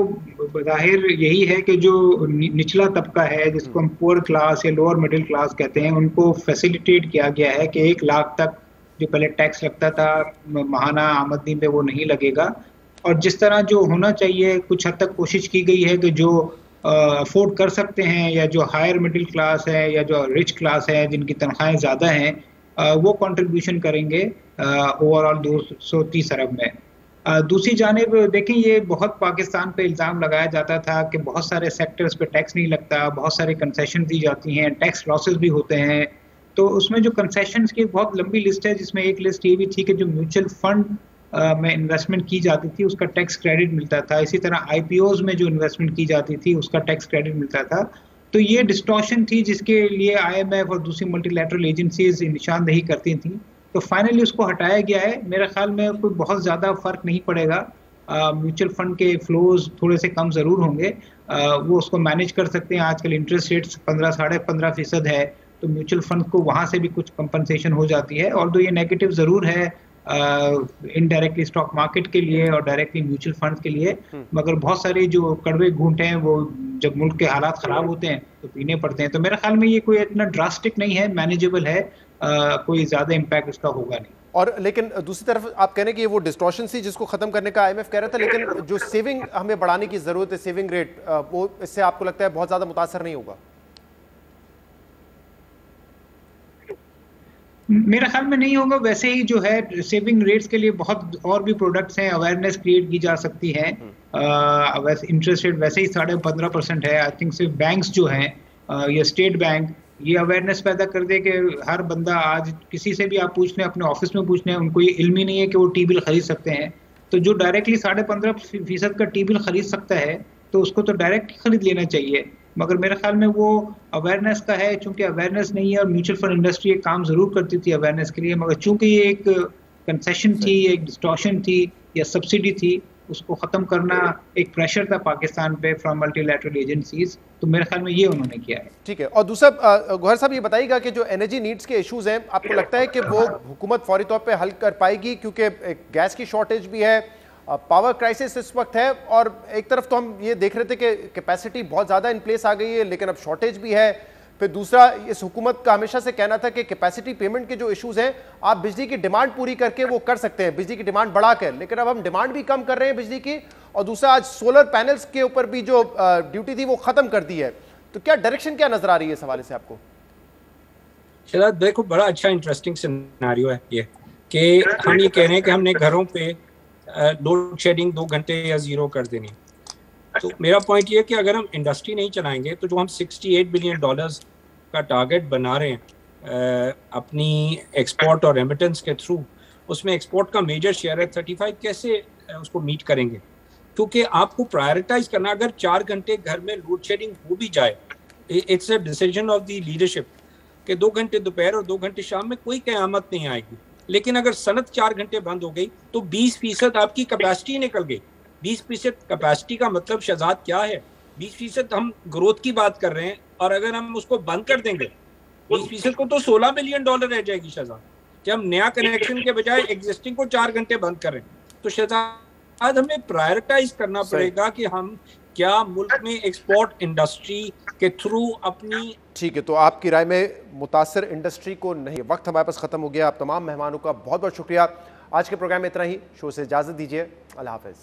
Speaker 8: बज़ाहिर यही है कि जो निचला तबका है, जिसको हम पुअर क्लास या लोअर मिडिल क्लास कहते हैं, उनको फैसिलिटेट किया गया है कि 1 लाख तक जो पहले टैक्स लगता था माहाना आमदनी पे वो नहीं लगेगा। और जिस तरह जो होना चाहिए कुछ हद तक कोशिश की गई है कि जो अफोर्ड कर सकते हैं या जो हायर मिडिल क्लास है या जो रिच क्लास है जिनकी तनख्वाहें ज़्यादा हैं वो कंट्रीब्यूशन करेंगे ओवरऑल 230 अरब में। दूसरी जानिब देखें, ये बहुत पाकिस्तान पे इल्ज़ाम लगाया जाता था कि बहुत सारे सेक्टर्स पे टैक्स नहीं लगता, बहुत सारे कंसेशन दी जाती हैं, टैक्स लॉसेस भी होते हैं। तो उसमें जो कंसेशंस की बहुत लंबी लिस्ट है, जिसमें एक लिस्ट ये भी थी कि जो म्यूचुअल फंड में इन्वेस्टमेंट की जाती थी उसका टैक्स क्रेडिट मिलता था, इसी तरह IPOs में जो इन्वेस्टमेंट की जाती थी उसका टैक्स क्रेडिट मिलता था। तो ये डिस्टॉर्शन थी जिसके लिए IMF और दूसरी मल्टीलैटरल एजेंसीज निशानदेही करती थी। तो फाइनली उसको हटाया गया है। मेरे ख्याल में कोई बहुत ज़्यादा फ़र्क नहीं पड़ेगा। म्यूचुअल फंड के फ्लोज थोड़े से कम ज़रूर होंगे, वो उसको मैनेज कर सकते हैं। आजकल इंटरेस्ट रेट्स 15-15.5% है, तो म्यूचुअल फंड को वहाँ से भी कुछ कंपनसेशन हो जाती है। और ये नेगेटिव ज़रूर है इनडायरेक्टली स्टॉक मार्केट के लिए और डायरेक्टली म्यूचुअल फंड के लिए, मगर बहुत सारे जो कड़वे घूंट हैं वो जब मुल्क के हालात ख़राब होते हैं तो पीने पड़ते हैं। तो मेरे ख्याल में ये कोई इतना ड्रास्टिक नहीं है, मैनेजेबल है, कोई ज़्यादा इम्पैक्ट उसका होगा नहीं।
Speaker 1: और लेकिन दूसरी तरफ आप कह रहे हैं कि ये वो डिस्टॉर्शन सी जिसको खत्म करने का IMF कह रहा था, लेकिन जो सेविंग हमें बढ़ाने की जरूरत है, सेविंग रेट, वो इससे आपको लगता है बहुत ज्यादा मुतासर नहीं होगा?
Speaker 8: मेरे ख्याल में नहीं होगा। वैसे ही जो है सेविंग रेट्स के लिए बहुत और भी प्रोडक्ट्स हैं, अवेयरनेस क्रिएट की जा सकती है। वैसे इंटरेस्ट रेट वैसे ही 15.5% है। आई थिंक सिर्फ बैंक्स जो हैं या स्टेट बैंक ये अवेयरनेस पैदा कर दे कि हर बंदा, आज किसी से भी आप पूछ लें, अपने ऑफिस में पूछ लें, उनको ये इल्म ही नहीं है कि वो टी-बिल खरीद सकते हैं। तो जो डायरेक्टली 15.5% का टी-बिल खरीद सकता है तो उसको तो डायरेक्ट खरीद लेना चाहिए। मगर मेरे ख्याल में वो अवेयरनेस का है, चूंकि अवेयरनेस नहीं है। और म्यूचुअल फंड इंडस्ट्री एक काम ज़रूर करती थी अवेयरनेस के लिए, मगर चूंकि ये एक कंसेशन थी, एक डिस्टॉर्शन थी या सब्सिडी थी, उसको ख़त्म करना एक प्रेशर था पाकिस्तान पे फ्रॉम मल्टीलैटरल एजेंसीज। तो मेरे ख्याल में ये उन्होंने किया है।
Speaker 1: ठीक है। और दूसरा गौहर साहब ये बताइएगा कि जो एनर्जी नीड्स के इश्यूज हैं, आपको लगता है कि वो हुकूमत फौरी तौर पे हल कर पाएगी? क्योंकि गैस की शॉर्टेज भी है, पावर क्राइसिस इस वक्त है, और एक तरफ तो हम ये देख रहे थे कि कैपेसिटी बहुत ज़्यादा इन प्लेस आ गई है, लेकिन अब शॉर्टेज भी है। फिर दूसरा, इस हुकूमत का हमेशा से कहना था कि कैपेसिटी पेमेंट के जो इश्यूज हैं, आप बिजली की डिमांड पूरी करके वो कर सकते हैं, बिजली की डिमांड बढ़ाकर, लेकिन अब हम डिमांड भी कम कर रहे हैं बिजली की। और दूसरा, आज सोलर पैनल्स के ऊपर भी जो ड्यूटी थी वो ख़त्म कर दी है। तो क्या डायरेक्शन क्या नज़र आ रही है इस हवाले से आपको?
Speaker 10: शायद देखो, बड़ा अच्छा इंटरेस्टिंग सिनेरियो है ये कि हम ये कह रहे हैं कि हमने घरों पे लोड शेडिंग 2 घंटे या 0 कर देनी। तो मेरा पॉइंट ये है कि अगर हम इंडस्ट्री नहीं चलाएंगे तो जो हम $68 बिलियन का टारगेट बना रहे हैं अपनी एक्सपोर्ट और रेमिटेंस के थ्रू, उसमें एक्सपोर्ट का मेजर शेयर है 35, कैसे उसको मीट करेंगे? क्योंकि आपको प्रायोरिटाइज करना, अगर 4 घंटे घर में लोड शेडिंग हो भी जाए, it's a decision of the leadership कि 2 घंटे दोपहर और 2 घंटे शाम में कोई क़यामत नहीं आएगी। लेकिन अगर सनत 4 घंटे बंद हो गई तो 20% आपकी कैपेसिटी निकल गई। 20% कैपेसिटी का मतलब शहजाद क्या है? 20% हम ग्रोथ की बात कर रहे हैं, और अगर हम उसको बंद कर देंगे 20% को तो $16 बिलियन रह जाएगी शहजाद। कि हम नया कनेक्शन के बजाय एग्जिस्टिंग को 4 घंटे बंद करें, तो शहजाद हमें प्रायोरिटाइज करना पड़ेगा कि हम क्या मुल्क में एक्सपोर्ट इंडस्ट्री के थ्रू अपनी।
Speaker 1: ठीक है, तो आपकी राय में मुतासर इंडस्ट्री को नहीं। वक्त हमारे पास खत्म हो गया। आप तमाम मेहमानों का बहुत बहुत शुक्रिया। आज के प्रोग्राम में इतना ही। शो से इजाजत दीजिए। अल्लाह हाफिज।